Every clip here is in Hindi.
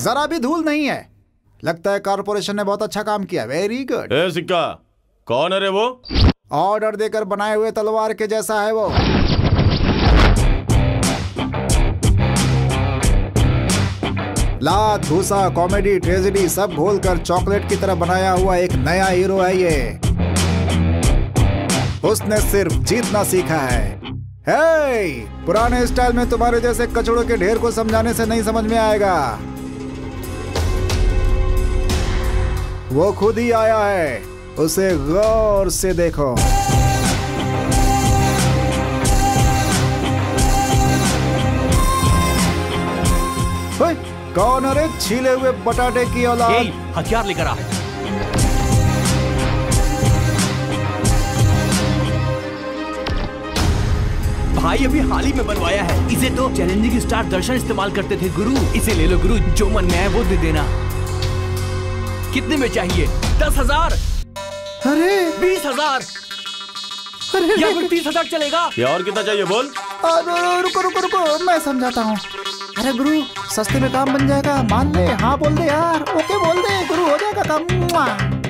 जरा भी धूल नहीं है। लगता है कॉर्पोरेशन ने बहुत अच्छा काम किया। Very good. ए सिक्का, कौन है रे वो? ऑर्डर देकर बनाए हुए तलवार के जैसा है वो। लात भूसा कॉमेडी ट्रेजेडी सब घोलकर चॉकलेट की तरह बनाया हुआ एक नया हीरो है ये। उसने सिर्फ जीतना सीखा है। हे, पुराने स्टाइल में तुम्हारे जैसे कचड़ों के ढेर को समझाने से नहीं समझ में आएगा। वो खुद ही आया है, उसे गौर से देखो। कौन है रे छीले हुए बटाटे की औलाद? हथियार लेकर आ। भाई अभी हाल ही में बनवाया है। इसे तो चैलेंजिंग स्टार दर्शन इस्तेमाल करते थे गुरु। इसे ले लो गुरु, जो मन में आए वो दे देना। कितने में चाहिए? 10,000? अरे 20,000? या फिर 30,000 चलेगा? या और कितना चाहिए बोल? रुको रुको रुको, मैं समझाता हूँ। अरे गुरु, सस्ते में काम बन जाएगा, मान ले। हाँ बोल दे यार, ओके बोल दे गुरु, हो जाएगा काम।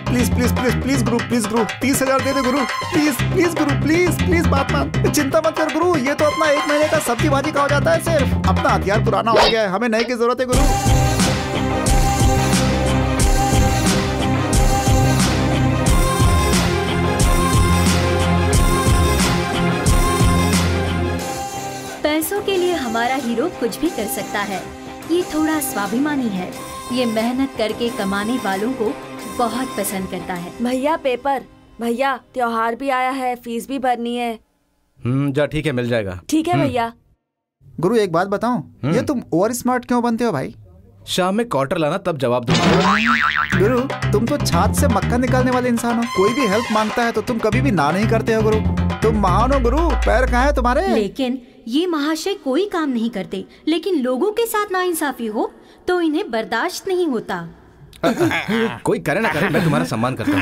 Please please please please Guru, please Guru 30,000 they they Guru, please please Guru, please please बात मान। चिंता मत कर गुरु, ये तो अपना 1 महीने का सब्जी भाजी का हो जाता है सिर्फ। अपना हथियार पुराना हो गया है, हमें नए की जरूरत है गुरु। पैसों के लिए हमारा हीरो कुछ भी कर सकता है। ये थोड़ा स्वाभिमानी है। ये मेहनत करके कमाने वालों को बहुत पसंद करता है। भैया पेपर, भैया त्योहार भी आया है, फीस भी भरनी है। जा ठीक है, मिल जाएगा। ठीक है भैया। गुरु एक बात बताऊं, ये तुम ओवर स्मार्ट क्यों बनते हो भाई? शाम में क्वार्टर लाना तब जवाब दूंगा। गुरु तुम तो छाछ से मक्खन निकालने वाले इंसान हो। कोई भी हेल्प मांगता है तो तुम कभी भी ना नहीं करते हो गुरु। तुम महान हो गुरु, पैर कहाँ है तुम्हारे? लेकिन ये महाशय कोई काम नहीं करते, लेकिन लोगों के साथ नाइंसाफी हो तो इन्हें बर्दाश्त नहीं होता। कोई करे ना करे, मैं तुम्हारा सम्मान करता हूँ।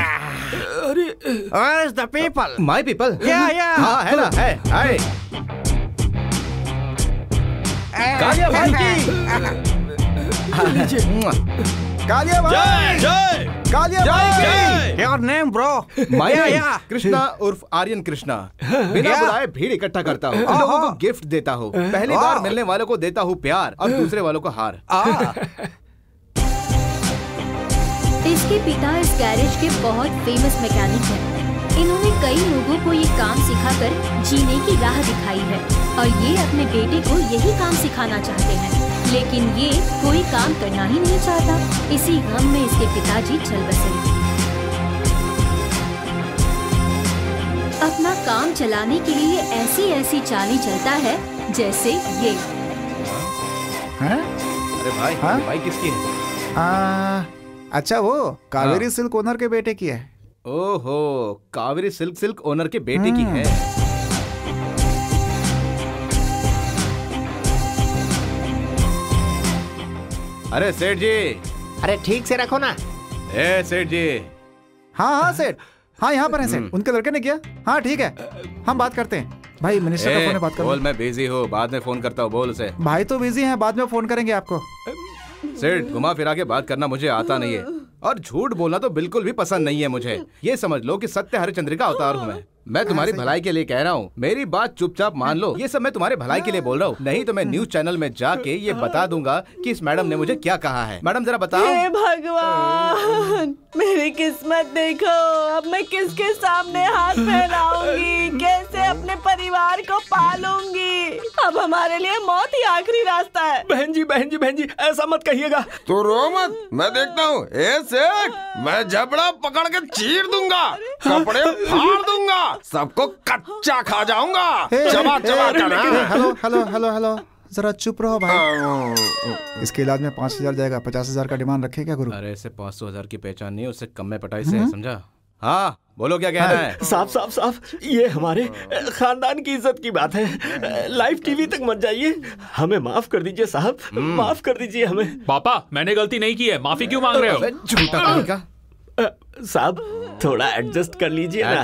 Where is the people? My people? Yeah. हाँ है ना, है। आए। कालिया भाई की। कालिया भाई, जय कालिया भाई। Your name, bro? माया कृष्णा उर्फ आर्यन कृष्णा। बिना बुलाए भीड़ इकट्ठा करता हूँ, लोगों को गिफ्ट देता हूँ। पहली बार मिलने वालों को देता हूँ प्यार और दूसरे वालों को हार। इसके पिता इस गैरेज के बहुत फेमस मैकेनिक हैं। इन्होंने कई लोगों को ये काम सिखाकर जीने की राह दिखाई है और ये अपने बेटे को यही काम सिखाना चाहते हैं, लेकिन ये कोई काम करना ही नहीं चाहता। इसी गम में इसके पिताजी चल बसे। अपना काम चलाने के लिए ऐसी ऐसी चालें चलता है जैसे ये। अरे भाई, हाँ? भाई किसकी है? अच्छा वो कावेरी सिल्क ओनर के बेटे की है। ओहो, कावेरी सिल्क ओनर के बेटे की है। अरे सेठ जी। अरे ठीक से रखो ना। ए सेठ जी। हाँ सेठ, हाँ यहाँ पर है सेठ। उनके लड़के ने किया। हाँ ठीक है, हम बात करते हैं। भाई मिनिस्टर का फोन है, बात करो। बोल मैं बिजी हूँ, बाद में फोन करता हूँ, बोल उसे। भाई तो बिजी हैं, बाद में फोन करेंगे आपको। सेठ घुमा फिरा के बात करना मुझे आता नहीं है और झूठ बोलना तो बिल्कुल भी पसंद नहीं है मुझे। ये समझ लो कि सत्य हरिश्चंद्र का अवतार हूँ मैं तुम्हारी भलाई के लिए कह रहा हूँ। मेरी बात चुपचाप मान लो। ये सब मैं तुम्हारे भलाई के लिए बोल रहा हूँ, नहीं तो मैं न्यूज चैनल में जाके ये बता दूंगा कि इस मैडम ने मुझे क्या कहा है। मैडम जरा बताओ। हे भगवान, मेरी किस्मत देखो। अब मैं किसके सामने हाथ फैलाऊंगी, कैसे अपने परिवार को पालूंगी। अब हमारे लिए मौत ही आखिरी रास्ता है। बहन जी ऐसा मत कहिएगा। तो रो मत, मैं देखता हूँ। ए सेठ, मैं जबड़ा पकड़ के चीर दूंगा, कपड़े फाड़ दूंगा, सबको कच्चा खा जाऊंगा। चबा चबा कर। हेलो, जरा चुप रहो भाई। इसके इलाज में 5,000 जाएगा, 50,000 का डिमांड रखे क्या गुरु? अरे ऐसे 500,000 की पहचान नहीं, उससे कम में पटाई से, समझा? हाँ बोलो, क्या कहना है? साफ ये हमारे खानदान की इज्जत की बात है। लाइव टीवी तक मत जाइए। हमें माफ कर दीजिए साहब, माफ कर दीजिए हमें। पापा मैंने गलती नहीं की है, माफी क्यों मांग रहे हो? झूठा कहीं का। साहब थोड़ा एडजस्ट कर लीजिए ना।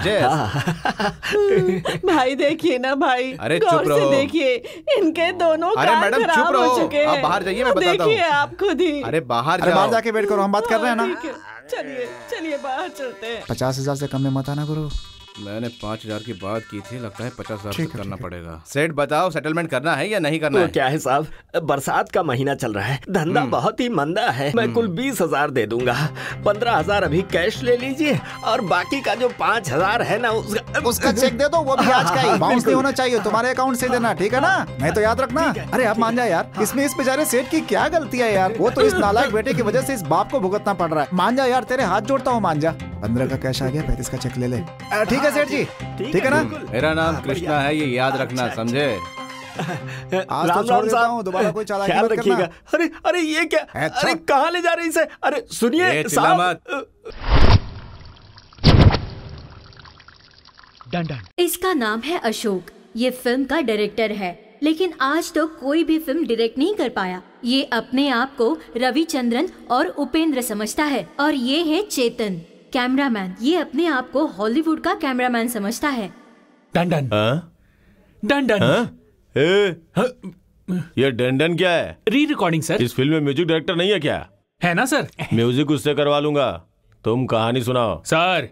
भाई देखिए ना भाई, अरे गौर चुप से रहो। देखिए, इनके दोनों अरे कान मैडम, खराब चुप हो रहो। चुके आप हैं। बाहर जाइए, मैं बताता हूँ। देखिए आप खुद ही। अरे बाहर अरे बाहर जाओ। जाके वेट करो, हम बात कर रहे हैं ना। ठीक है, चलिए चलिए बाहर चलते हैं। 50,000 से कम में मत आना गुरु। मैंने 5,000 की बात की थी, लगता है 50,000 ठीक है, करना ठीक है। पड़ेगा। सेठ बताओ, सेटलमेंट करना है या नहीं करना वो है? क्या है साहब, बरसात का महीना चल रहा है, धंधा बहुत ही मंदा है। मैं कुल 20,000 दे दूंगा। 15,000 अभी कैश ले लीजिए और बाकी का जो 5,000 है ना उसका चेक दे दो, वो भी आज का ही। बाउंस नहीं होना चाहिए, तुम्हारे अकाउंट से देना, ठीक है ना? नहीं तो याद रखना। अरे अब मान जा यार, इसमें इस बेचारे सेठ की क्या गलती है यार? वो तो इस नालायक बेटे की वजह से इस बाप को भुगतना पड़ रहा है। मान जा यार, तेरे हाथ जोड़ता हूँ, मान जा। 15 का कैश आ गया, 35 का चेक ले ले। ठीक है सेठ जी, ठीक है ना? मेरा नाम कृष्णा है, ये याद रखना, समझे? आज तो छोड़ देता हूँ, दोबारा कोई चालाकी ख्याल मत रखिएगा। करना। अरे अरे ये क्या, अच्छा। अरे कहाँ ले जा रही इसे? अरे सुनिए ये चिल्ला मत। इसका नाम है अशोक। ये फिल्म का डायरेक्टर है, लेकिन आज तो कोई भी फिल्म डायरेक्ट नहीं कर पाया। ये अपने आप को रविचंद्रन और उपेंद्र समझता है। और ये है चेतन, कैमरामैन। ये अपने आप को हॉलीवुड का कैमरामैन समझता है। डंडन डंडन ये डंडन क्या है? री रिकॉर्डिंग सर। इस फिल्म में म्यूजिक डायरेक्टर नहीं है क्या? है ना सर? म्यूजिक उससे करवा लूंगा, तुम कहानी सुनाओ। सर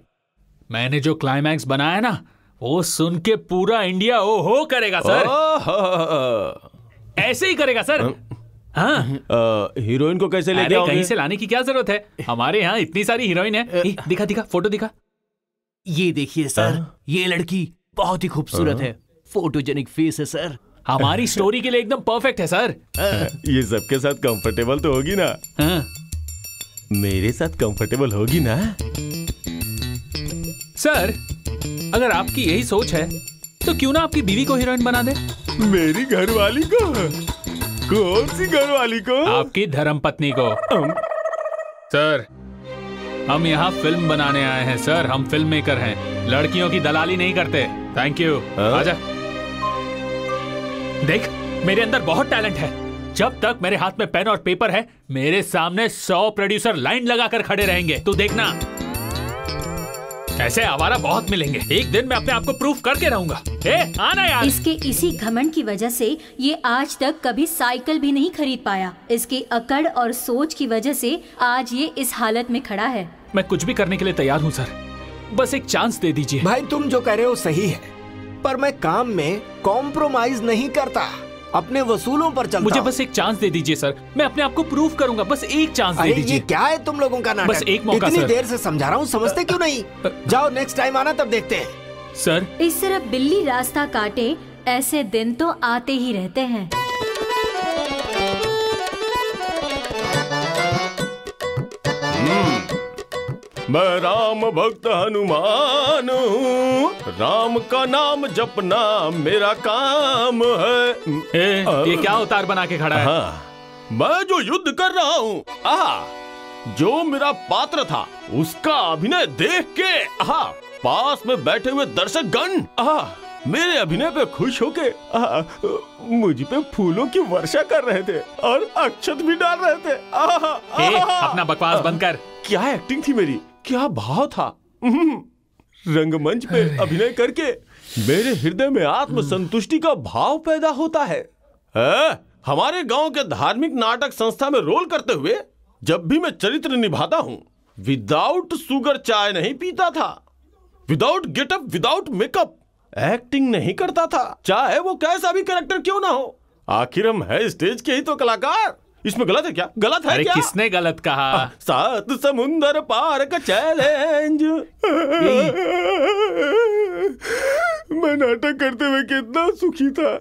मैंने जो क्लाइमैक्स बनाया ना, वो सुन के पूरा इंडिया ओहो करेगा सर। ऐसे ही करेगा सर। हाँ, हीरोइन को कैसे लेके अरे आओगे? कहीं से लाने की क्या जरूरत है, हमारे यहाँ इतनी सारी हीरोइन है। दिखा दिखा फोटो दिखा। ये देखिए सर, ये लड़की बहुत ही खूबसूरत है, फोटोजेनिक फेस है सर। हमारी स्टोरी के लिए एकदम परफेक्ट है सर। ये सबके साथ कंफर्टेबल तो होगी ना? हाँ। मेरे साथ कंफर्टेबल होगी ना? सर अगर आपकी यही सोच है तो क्यों ना आपकी बीवी को हीरोइन बना दे। मेरी घरवाली को? कौन सी घरवाली को? आपकी धर्मपत्नी को। सर हम यहाँ फिल्म बनाने आए हैं सर, हम फिल्म मेकर हैं, लड़कियों की दलाली नहीं करते। Thank you. आजा। देख मेरे अंदर बहुत टैलेंट है। जब तक मेरे हाथ में पेन और पेपर है, मेरे सामने 100 प्रोड्यूसर लाइन लगाकर खड़े रहेंगे। तू देखना, ऐसे आवारा बहुत मिलेंगे। एक दिन मैं अपने आप को प्रूफ करके रहूंगा। आना यार। इसके इसी घमंड की वजह से ये आज तक कभी साइकिल भी नहीं खरीद पाया। इसकी अकड़ और सोच की वजह से आज ये इस हालत में खड़ा है। मैं कुछ भी करने के लिए तैयार हूँ सर, बस एक चांस दे दीजिए। भाई तुम जो कह रहे हो सही है, पर मैं काम में कॉम्प्रोमाइज नहीं करता, अपने वसूलों पर चलता मुझे हूं। बस एक चांस दे दीजिए सर, मैं अपने आप को प्रूव करूंगा। बस एक चांस दे अरे दीजिए। ये क्या है तुम लोगों का नाटक? बस एक मौका इतनी सर। देर से समझा रहा हूँ, समझते क्यों नहीं? जाओ नेक्स्ट टाइम आना, तब देखते हैं। सर इस तरह बिल्ली रास्ता काटे, ऐसे दिन तो आते ही रहते हैं। मैं राम भक्त हनुमान हूँ, राम का नाम जपना मेरा काम है। ये क्या अवतार बना के खड़ा है? हाँ, मैं जो युद्ध कर रहा हूँ, जो मेरा पात्र था उसका अभिनय देख के पास में बैठे हुए दर्शक गण मेरे अभिनय पे खुश होके मुझ पे फूलों की वर्षा कर रहे थे और अक्षत भी डाल रहे थे। अपना बकवास बंद कर। क्या एक्टिंग थी मेरी, क्या भाव था। रंगमंच पे अभिनय करके मेरे हृदय में आत्म संतुष्टि का भाव पैदा होता है। हमारे गांव के धार्मिक नाटक संस्था में रोल करते हुए जब भी मैं चरित्र निभाता हूँ, विदाउट शुगर चाय नहीं पीता था, without getup, without makeup acting नहीं करता था, चाहे वो कैसा भी कैरेक्टर क्यों ना हो। आखिर हम है स्टेज के ही तो कलाकार। इसमें गलत है क्या? गलत है अरे क्या? किसने गलत कहा? 7 समुंदर पार का चैलेंज। मैं नाटक करते हुए कितना सुखी था,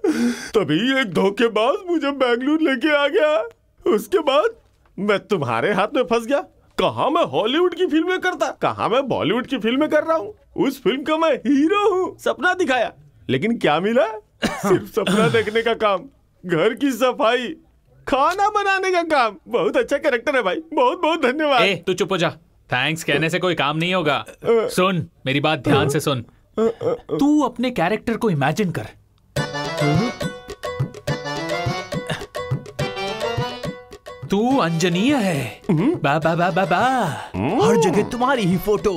तभी एक धोखेबाज मुझे बेंगलुरु लेके आ गया। उसके बाद मैं तुम्हारे हाथ में फंस गया। कहाँ मैं हॉलीवुड की फिल्में करता, कहाँ मैं बॉलीवुड की फिल्में कर रहा हूँ। उस फिल्म का मैं हीरो हूँ। सपना दिखाया, लेकिन क्या मिला? सिर्फ सपना देखने का काम, घर की सफाई, खाना बनाने का काम। बहुत अच्छा कैरेक्टर है भाई, बहुत बहुत धन्यवाद। तू चुप हो जा, थैंक्स कहने से कोई काम नहीं होगा। सुन मेरी बात ध्यान से सुन। तू अपने कैरेक्टर को इमेजिन कर। तू अंजनीय है। बा बा बा बा बा। हर जगह तुम्हारी ही फोटो।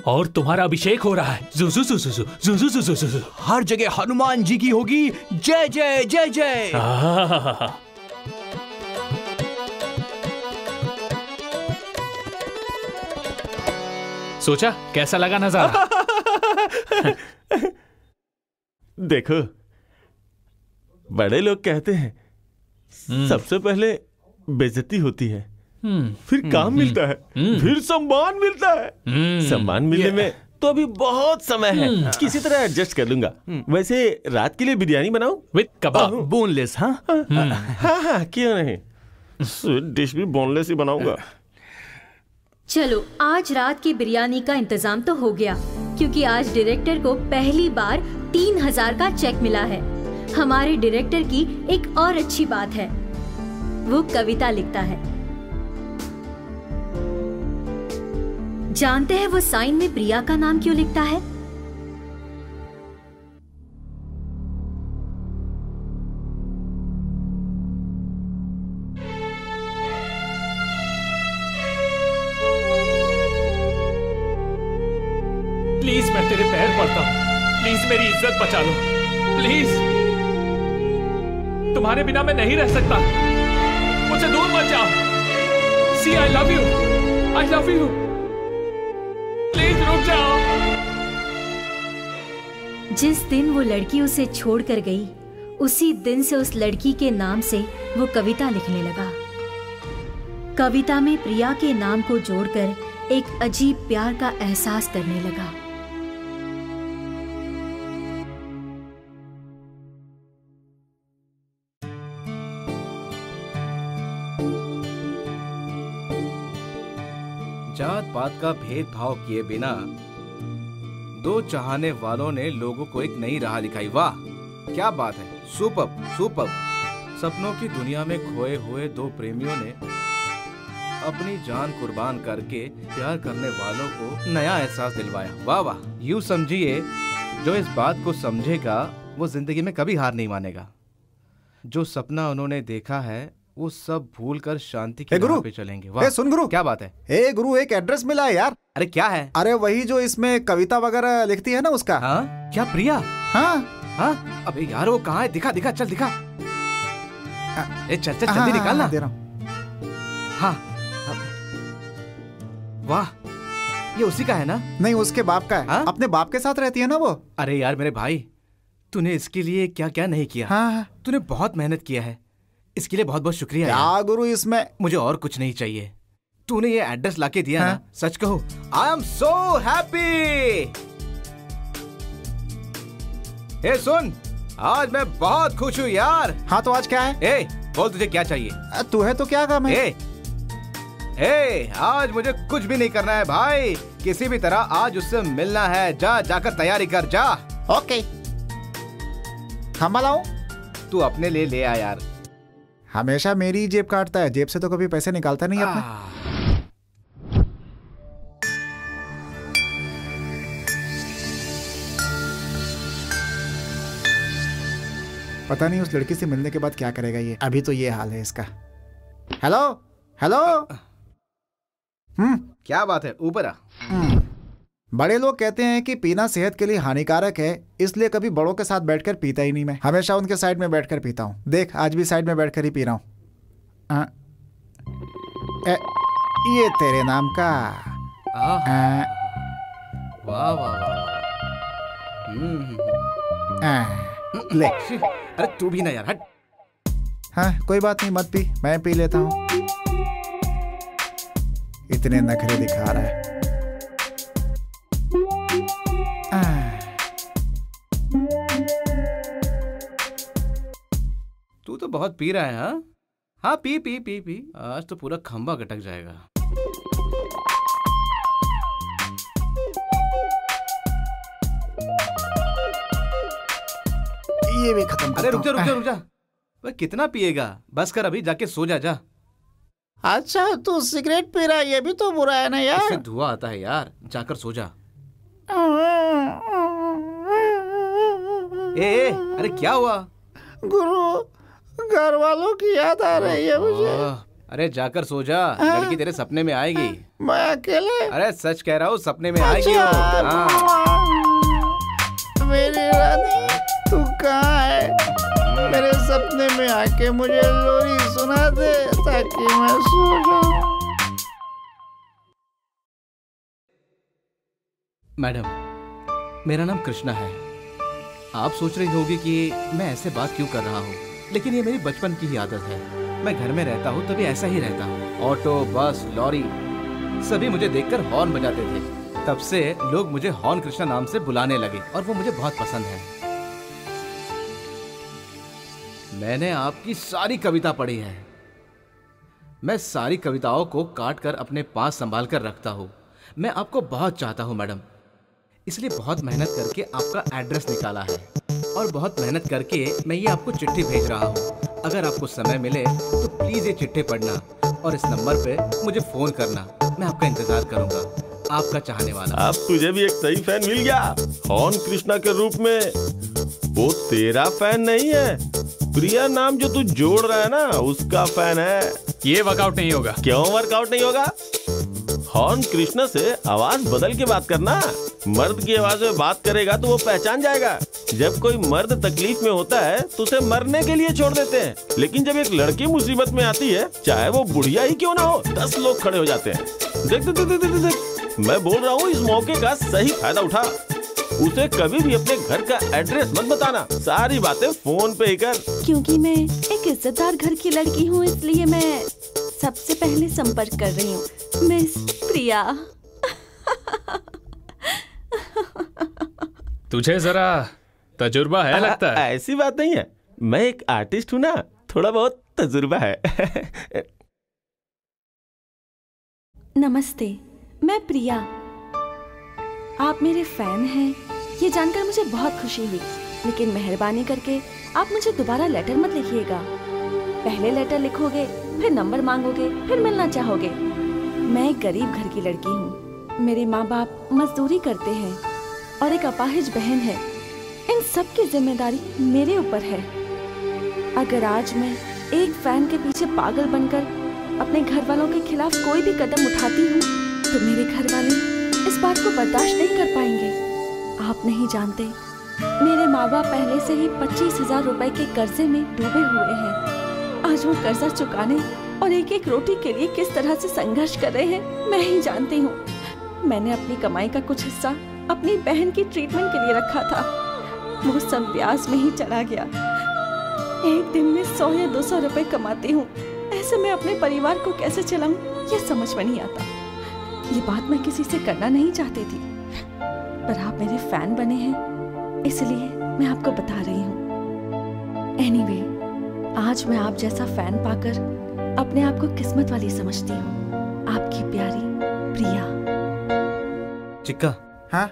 और तुम्हारा अभिषेक हो रहा है। जुजु जुजु जुजु जुजु जुजु। हर जगह हनुमान जी की होगी। जय जय जय जय। सोचा कैसा लगा नजारा? देखो, बड़े लोग कहते हैं सबसे पहले बेइज्जती होती है, फिर काम मिलता है, फिर सम्मान मिलता है। सम्मान मिलने में तो अभी बहुत समय है, किसी तरह एडजस्ट कर लूंगा। वैसे रात के लिए बिरयानी बनाऊं विद कबाब, बोनलेस। हाँ हाँ, क्यों नहीं, स्वीट डिश भी बोनलेस ही बनाऊंगा। चलो, आज रात की बिरयानी का इंतजाम तो हो गया, क्योंकि आज डायरेक्टर को पहली बार 3000 का चेक मिला है। हमारे डायरेक्टर की एक और अच्छी बात है, वो कविता लिखता है। जानते हैं वो साइन में प्रिया का नाम क्यों लिखता है? प्लीज मैं तेरे पैर पड़ता हूँ, प्लीज मेरी इज्जत बचा लो, प्लीज। तुम्हारे बिना मैं नहीं रह सकता, मुझसे दूर मत जाओ। See I love you, I love you, please रुक जाओ। जिस दिन वो लड़की उसे छोड़कर गई, उसी दिन से उस लड़की के नाम से वो कविता लिखने लगा। कविता में प्रिया के नाम को जोड़कर एक अजीब प्यार का एहसास करने लगा। जात पात का भेदभाव किए बिना दो चाहने वालों ने लोगों को एक नई राह दिखाई। वाह क्या बात है, सुपर सुपर। सपनों की दुनिया में खोए हुए दो प्रेमियों ने अपनी जान कुर्बान करके प्यार करने वालों को नया एहसास दिलवाया। वाह वाह। यूं समझिए, जो इस बात को समझेगा वो जिंदगी में कभी हार नहीं मानेगा। जो सपना उन्होंने देखा है वो सब भूल कर शांति की राह पे चलेंगे। वाह सुन गुरु, क्या बात है? ए गुरु, एक एड्रेस मिला है यार। अरे क्या है? अरे वही जो इसमें कविता वगैरह लिखती है ना, उसका। हाँ क्या, प्रिया? हाँ हाँ। अबे यार वो कहाँ है? दिखा दिखा, चल दिखा। ए चल चल जल्दी निकालना। दे रहा हूँ। हाँ वाह, ये उसी का है ना? नहीं, उसके बाप का है। हाँ? अपने बाप के साथ रहती है ना वो। अरे यार मेरे भाई, तूने इसके लिए क्या क्या नहीं किया। हाँ। तूने बहुत मेहनत किया है, इसके लिए बहुत बहुत शुक्रिया। क्या गुरु, इसमें मुझे और कुछ नहीं चाहिए। तूने ये एड्रेस लाके दिया ना, सच कहो आई एम सो हैप्पी। ए सुन, आज मैं बहुत खुश हूँ यार। हाँ तो आज क्या है? ए बोल, तुझे क्या चाहिए? तू है तो क्या काम है? ए आज मुझे कुछ भी नहीं करना है भाई, किसी भी तरह आज उससे मिलना है। जा जाकर तैयारी कर, जा। ओके। हम लाऊं? तू अपने लिए ले आ यार। हमेशा मेरी जेब काटता है, जेब से तो कभी पैसे निकालता नहीं अपने। पता नहीं उस लड़की से मिलने के बाद क्या करेगा ये। अभी तो ये हाल है इसका। Hello hello. क्या बात है, ऊपर आ। बड़े लोग कहते हैं कि पीना सेहत के लिए हानिकारक है, इसलिए कभी बड़ों के साथ बैठकर पीता ही नहीं मैं। हमेशा उनके साइड में बैठकर पीता हूँ। देख, आज भी साइड में बैठकर ही पी रहा हूँ। ये तेरे नाम का। वाह वाह वाह। ले। अरे तू भी ना यार, हट। हाँ कोई बात नहीं, मत पी, मैं पी लेता हूँ। इतने नखरे दिखा रहा है। तू तो बहुत पी रहा है। हाँ हाँ, पी पी पी पी, आज तो पूरा खंबा गटक जाएगा। ये भी खत्म। अरे रुक जा रुक जा रुक जा। वह कितना पिएगा? बस कर, अभी जाके सो जा। जा। अच्छा तू सिगरेट पी रहा है, ये भी तो बुरा है ना यार। इससे धुआं आता है यार, जाकर सो जा। ए, अरे क्या हुआ? गुरु घर वालों की याद आ रही है मुझे। अरे जाकर सो जा, लड़की तेरे सपने में आएगी। मैं अकेले? अरे सच कह रहा हूँ, सपने में आएगी वो। हाँ। मेरी रानी तू कहाँ है? मेरे सपने में आके मुझे लोरी सुना दे ताकि मैं सो जाऊं। मैडम, मेरा नाम कृष्णा है। आप सोच रही होगी कि मैं ऐसे बात क्यों कर रहा हूँ, लेकिन ये मेरी बचपन की ही आदत है। मैं घर में रहता हूँ तभी ऐसा ही रहता हूँ। ऑटो, बस, लॉरी सभी मुझे देखकर हॉर्न बजाते थे। तब से लोग मुझे हॉर्न कृष्णा नाम से बुलाने लगे और वो मुझे बहुत पसंद है। मैंने आपकी सारी कविता पढ़ी है। मैं सारी कविताओं को काट कर अपने पास संभाल कर रखता हूँ। मैं आपको बहुत चाहता हूँ मैडम, इसलिए बहुत मेहनत करके आपका एड्रेस निकाला है और बहुत मेहनत करके मैं ये आपको चिट्ठी भेज रहा हूँ। अगर आपको समय मिले तो प्लीज ये चिट्ठी पढ़ना और इस नंबर पे मुझे फोन करना। मैं आपका इंतजार करूंगा, आपका चाहने वाला। अब तुझे भी एक सही फैन मिल गया हॉर्न कृष्णा के रूप में। वो तेरा फैन नहीं है, प्रिया नाम जो तू जोड़ रहा है ना उसका फैन है। ये वर्कआउट नहीं होगा। क्यों वर्कआउट नहीं होगा? हॉर्न कृष्णा से आवाज बदल के बात करना। मर्द की आवाज में बात करेगा तो वो पहचान जाएगा। जब कोई मर्द तकलीफ में होता है तो उसे मरने के लिए छोड़ देते हैं, लेकिन जब एक लड़की मुसीबत में आती है, चाहे वो बुढ़िया ही क्यों ना हो, 10 लोग खड़े हो जाते हैं। देख देख देख देख देख, मैं बोल रहा हूँ इस मौके का सही फायदा उठा। उसे कभी भी अपने घर का एड्रेस मत बताना, सारी बातें फोन पे ही कर। क्योंकि मैं एक इज्जतदार घर की लड़की हूँ, इसलिए मैं सबसे पहले संपर्क कर रही हूँ। मिस प्रिया। तुझे जरा तजुर्बा है लगता है। ऐसी बात नहीं है, मैं एक आर्टिस्ट हूँ ना, थोड़ा बहुत तजुर्बा है। नमस्ते, मैं प्रिया। आप मेरे फैन हैं, ये जानकर मुझे बहुत खुशी हुई। लेकिन मेहरबानी करके आप मुझे दोबारा लेटर मत लिखिएगा। पहले लेटर लिखोगे, फिर नंबर मांगोगे, फिर मिलना चाहोगे। मैं एक गरीब घर की लड़की हूँ। मेरे माँ बाप मजदूरी करते हैं और एक अपाहिज बहन है। इन सब की जिम्मेदारी मेरे ऊपर है। अगर आज मैं एक फैन के पीछे पागल बनकर अपने घर वालों के खिलाफ कोई भी कदम उठाती हूँ तो मेरे घर वाले इस बात को बर्दाश्त नहीं कर पाएंगे। आप नहीं जानते, मेरे माँ बाप पहले से ही 25,000 रुपए के कर्जे में डूबे हुए हैं। आज वो कर्जा चुकाने और एक एक रोटी के लिए किस तरह से संघर्ष कर रहे हैं, मैं ही जानती हूँ। मैंने अपनी कमाई का कुछ हिस्सा अपनी बहन की ट्रीटमेंट के लिए रखा था, वो सब ब्याज में ही चला गया। एक दिन में 100 या 200 रुपए कमाती हूँ। ऐसे में अपने परिवार को कैसे चलाऊं, ये समझ में नहीं आता। ये बात मैं किसी से करना नहीं चाहती थी, पर आप मेरे फैन बने हैं, इसलिए मैं आपको बता रही हूँ। एनीवे, आज मैं आप जैसा फैन पाकर अपने आप को किस्मत वाली समझती हूँ। आपकी प्यारी प्रिया। चिक्का। हाँ?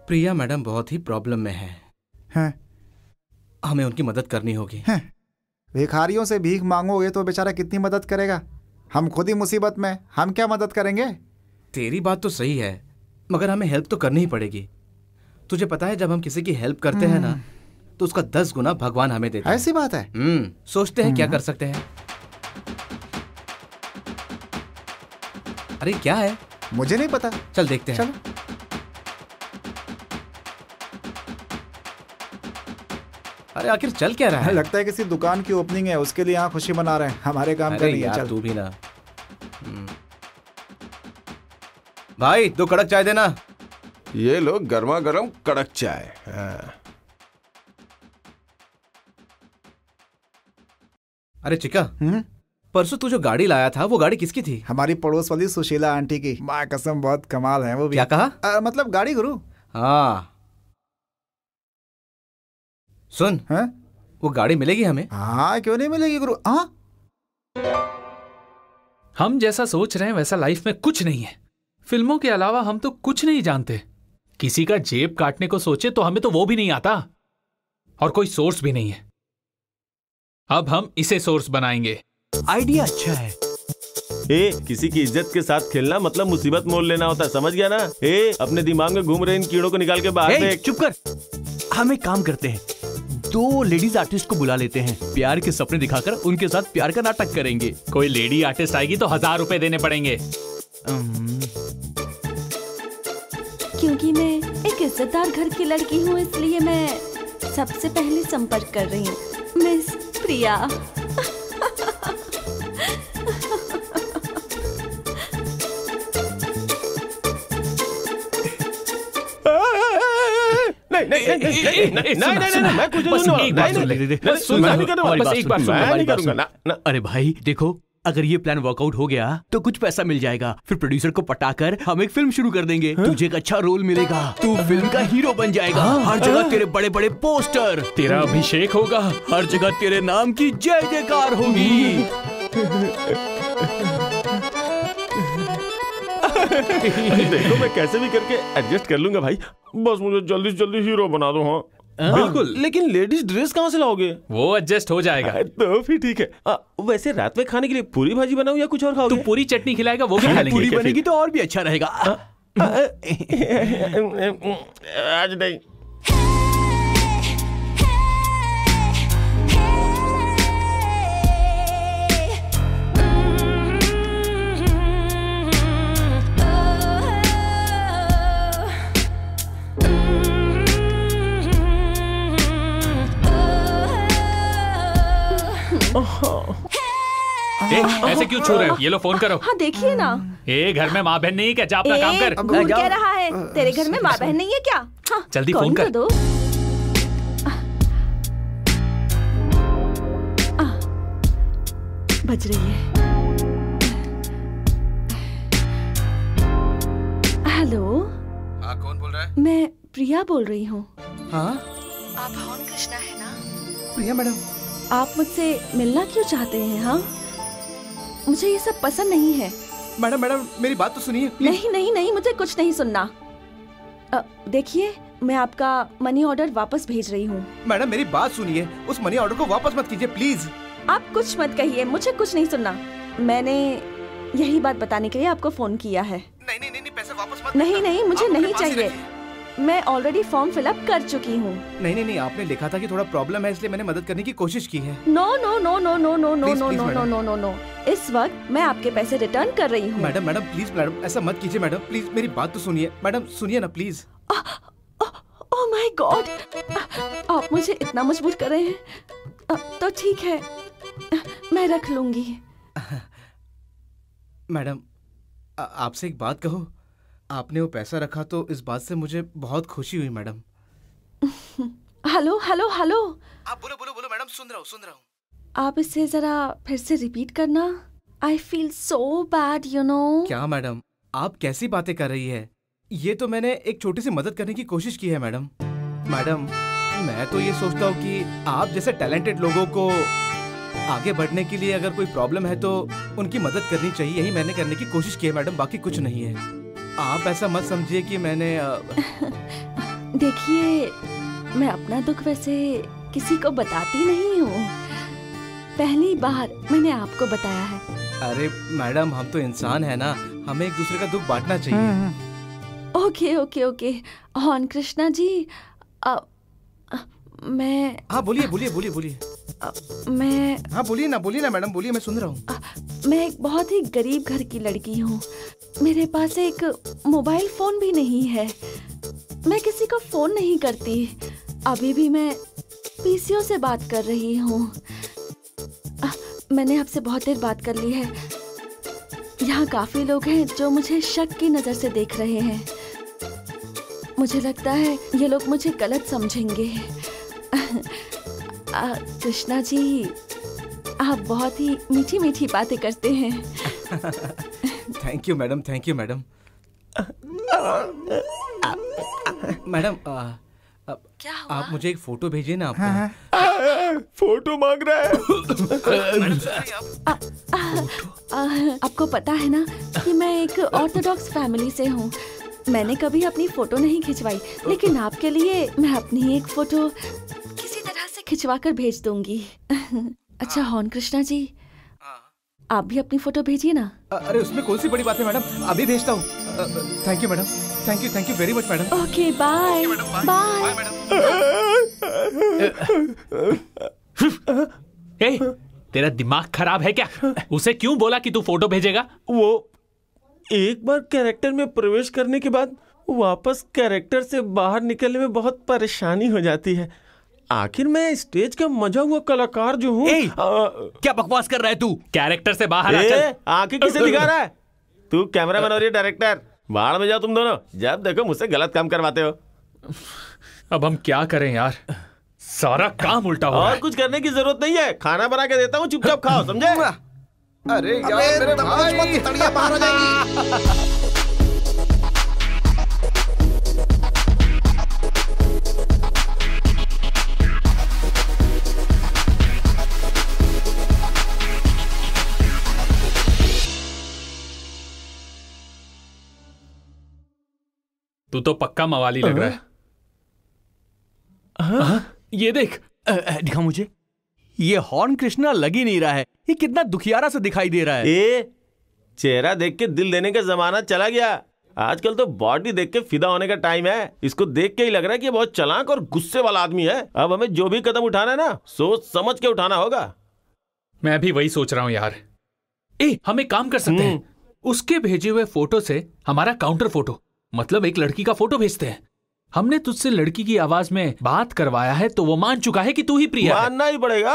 प्रिया मैडम बहुत ही प्रॉब्लम में है। हाँ? हमें उनकी मदद करनी होगी। हाँ? भिखारियों से भीख मांगोगे तो बेचारा कितनी मदद करेगा? हम खुद ही मुसीबत में, हम क्या मदद करेंगे? तेरी बात तो सही है, मगर हमें हेल्प तो करनी ही पड़ेगी। तुझे पता है, जब हम किसी की हेल्प करते हैं ना तो उसका 10 गुना भगवान हमें देता है। ऐसी बात है? सोचते हैं क्या कर सकते हैं। अरे क्या है? मुझे नहीं पता। चल देखते हैं। चलो। अरे आखिर चल क्या रहा है? लगता है किसी दुकान की ओपनिंग है, उसके लिए यहाँ खुशी मना रहे हैं। हमारे काम का नहीं है। चल तू भी ना। भाई 2 कड़क चाय देना। ये लो गर्मा गर्म कड़क चाय। हाँ। अरे चिका, परसों तू जो गाड़ी लाया था वो गाड़ी किसकी थी? हमारी पड़ोस वाली सुशीला आंटी की। माँ कसम बहुत कमाल है वो भी। क्या कहा? मतलब गाड़ी गुरु। हाँ सुन, वो गाड़ी मिलेगी हमें? हाँ क्यों नहीं मिलेगी गुरु। हाँ हम जैसा सोच रहे हैं वैसा लाइफ में कुछ नहीं है। फिल्मों के अलावा हम तो कुछ नहीं जानते। किसी का जेब काटने को सोचे तो हमें तो वो भी नहीं आता, और कोई सोर्स भी नहीं है। अब हम इसे सोर्स बनाएंगे। आइडिया अच्छा है। किसी की इज्जत के साथ खेलना मतलब मुसीबत मोल लेना होता है, समझ गया ना? अपने दिमाग में घूम रहे इन कीड़ों को निकाल के बाहर फेंक। चुप कर। हम एक काम करते हैं, 2 लेडीज आर्टिस्ट को बुला लेते हैं। प्यार के सपने दिखाकर उनके साथ प्यार का नाटक करेंगे। कोई लेडी आर्टिस्ट आएगी तो 1000 रुपए देने पड़ेंगे। क्योंकि मैं एक इज्जतदार घर की लड़की हूँ, इसलिए मैं सबसे पहले संपर्क कर रही हूँ। मिस प्रिया। नहीं, मैं कुछ नहीं करूंगा। अरे भाई देखो, अगर ये प्लान वर्कआउट हो गया तो कुछ पैसा मिल जाएगा, फिर प्रोड्यूसर को पटाकर हम एक फिल्म शुरू कर देंगे। तुझे एक अच्छा रोल मिलेगा, तू फिल्म का हीरो बन जाएगा। हर जगह तेरे बड़े बड़े पोस्टर, तेरा अभिषेक होगा, हर जगह तेरे नाम की जय जयकार होगी। देखो मैं कैसे भी करके एडजस्ट कर लूंगा भाई, बस मुझे जल्दी से जल्दी हीरो बना दो। हाँ बिल्कुल, लेकिन लेडीज ड्रेस कहाँ से लाओगे? वो एडजस्ट हो जाएगा। तो फिर ठीक है। वैसे रात में खाने के लिए पूरी भाजी बनाऊं या कुछ और खाओगे? तू पूरी चटनी खिलाएगा वो भी खा लेंगे। पूरी बनेगी तो और भी अच्छा रहेगा। आज नहीं। ऐसे क्यों छू रहे हो? ये लो फोन करो। हाँ देखिए ना। घर में माँ बहन नहीं है क्या? जा अपना काम कर। कौन कह रहा है? तेरे घर में माँ बहन नहीं है क्या? हाँ, जल्दी फोन कर दो। बज रही है। हेलो। हाँ कौन बोल रहा है? मैं प्रिया बोल रही हूँ। हाँ आप हॉर्न कृष्णा है ना? प्रिया मैडम, आप मुझसे मिलना क्यों चाहते हैं? हाँ, मुझे ये सब पसंद नहीं है। मैडम मेरी बात तो सुनिए। नहीं, मुझे कुछ नहीं सुनना। देखिए, मैं आपका मनी ऑर्डर वापस भेज रही हूँ। मैडम मेरी बात सुनिए, उस मनी ऑर्डर को वापस मत कीजिए प्लीज। आप कुछ मत कहिए, मुझे कुछ नहीं सुनना। मैंने यही बात बताने के लिए आपको फोन किया है। नहीं, पैसे वापस मत। नहीं, मुझे नहीं चाहिए। मैं ऑलरेडी फॉर्म फिलअप कर चुकी हूँ। नहीं, आपने लिखा था कि थोड़ा प्रॉब्लम है, इसलिए मैंने मदद करने की कोशिश की है। नो। इस वक्त मैं आपके पैसे रिटर्न कर रही हूँ। मैडम प्लीज, मैडम ऐसा मत कीजिए। मैडम प्लीज मेरी बात तो सुनिए। मैडम सुनिए ना प्लीज। ओह माय गॉड, आप मुझे इतना मजबूर कर रहे हैं। तो ठीक है, मैं रख लूंगी। मैडम आपसे एक बात कहूँ, आपने वो पैसा रखा तो इस बात से मुझे बहुत खुशी हुई मैडम। हेलो। आप बोलो मैडम, सुन रहा हूँ। आप इसे जरा फिर से रिपीट करना। I feel so bad you know. क्या मैडम, आप कैसी बातें कर रही है? ये तो मैंने एक छोटी सी मदद करने की कोशिश की है मैडम। मैं तो ये सोचता हूँ कि आप जैसे टैलेंटेड लोगों को आगे बढ़ने के लिए अगर कोई प्रॉब्लम है तो उनकी मदद करनी चाहिए। यही मैंने करने की कोशिश की है मैडम, बाकी कुछ नहीं है। आप ऐसा मत समझिए कि मैंने देखिए, मैं अपना दुख वैसे किसी को बताती नहीं हूँ। पहली बार मैंने आपको बताया है। अरे मैडम, हम तो इंसान है ना, हमें एक दूसरे का दुख बांटना चाहिए। ओके। हॉर्न कृष्णा जी, मैं। हाँ बोलिए। मैं। हाँ बोलिए ना मैडम, बोलिए, मैं सुन रहा हूँ। मैं एक बहुत ही गरीब घर की लड़की हूँ। मेरे पास एक मोबाइल फोन भी नहीं है। मैं किसी को फोन नहीं करती। अभी भी मैं पीसीओ से बात कर रही हूँ। मैंने आपसे बहुत देर बात कर ली है। यहाँ काफी लोग हैं जो मुझे शक की नजर से देख रहे हैं। मुझे लगता है ये लोग मुझे गलत समझेंगे। कृष्णा जी, आप बहुत ही मीठी मीठी बातें करते हैं। Thank you madam. मैडम क्या हुआ? आप मुझे एक फोटो भेजिए ना। आप फोटो मांग रहा है। आपको पता है ना कि मैं एक ऑर्थोडॉक्स फैमिली से हूँ। मैंने कभी अपनी फोटो नहीं खिंचवाई, लेकिन आपके लिए मैं अपनी एक फोटो किसी तरह से खिंचवा कर भेज दूंगी। अच्छा हॉर्न कृष्णा जी, आप भी अपनी फोटो भेजिए ना। अरे उसमें कौन सी बड़ी बात है मैडम, अभी भेजता हूँ। Thank you madam, thank you very much madam. Okay bye. ए, तेरा दिमाग खराब है क्या? उसे क्यों बोला कि तू फोटो भेजेगा? वो एक बार कैरेक्टर में प्रवेश करने के बाद वापस कैरेक्टर से बाहर निकलने में बहुत परेशानी हो जाती है। आखिर मैं स्टेज का मजा हुआ कलाकार जो हूँ। क्या बकवास कर रहा है तू? कैरेक्टर से बाहर आ चल। आंखें किसे दिखा रहा है? तू कैमरामैन और ये डायरेक्टर, बाहर में जाओ तुम दोनों। जब देखो मुझसे गलत काम करवाते हो। अब हम क्या करें यार, सारा काम उल्टा हो रहा और है। कुछ करने की जरूरत नहीं है, खाना बना के देता हूँ, चुपचाप खाओ, समझे? अरे यार मेरे भाई, तड़िया बाहर हो जाएगी। तू तो पक्का मवाली लग रहा है। ये देख। दिखा मुझे। ये हॉर्न कृष्णा लग ही नहीं रहा है। ये कितना दुखियारा सा दिखाई दे रहा है। चेहरा देख के दिल देने का जमाना चला गया। आजकल तो बॉडी देख के फिदा होने का टाइम है। इसको देख के ही लग रहा है कि बहुत चालाक और गुस्से वाला आदमी है। अब हमें जो भी कदम उठाना है ना, सोच समझ के उठाना होगा। मैं भी वही सोच रहा हूँ यार। हम एक काम कर सकते हैं, उसके भेजे हुए फोटो से हमारा काउंटर फोटो, मतलब एक लड़की का फोटो भेजते हैं। हमने तुझसे लड़की की आवाज में बात करवाया है तो वो मान चुका है कि तू ही प्रिया है। मानना ही पड़ेगा,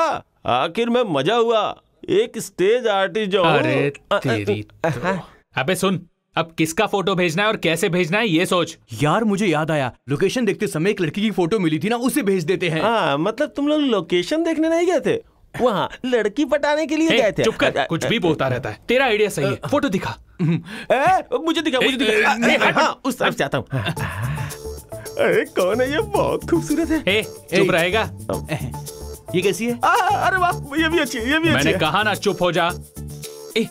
आखिर में मजा हुआ। एक स्टेज आर्टिस्ट जो। अरे तेरी तो। अबे सुन, अब किसका फोटो भेजना है और कैसे भेजना है ये सोच। यार मुझे याद आया, लोकेशन देखते समय एक लड़की की फोटो मिली थी ना, उसे भेज देते हैं। हाँ, मतलब तुम लोग लोकेशन देखने नहीं गए थे, वहाँ लड़की पटाने के लिए गए थे। चुप कर, कुछ भी बोलता रहता है। तेरा आइडिया सही है, फोटो दिखा। मुझे दिखा, मुझे दिखा। हाँ, उस तरफ चाहता हूँ। अरे कौन है ये? बहुत खूबसूरत है। चुप रहेगा? ये कैसी है? अरे वाह, ये भी अच्छी है, ये भी अच्छी है। मैंने कहा ना चुप हो जा।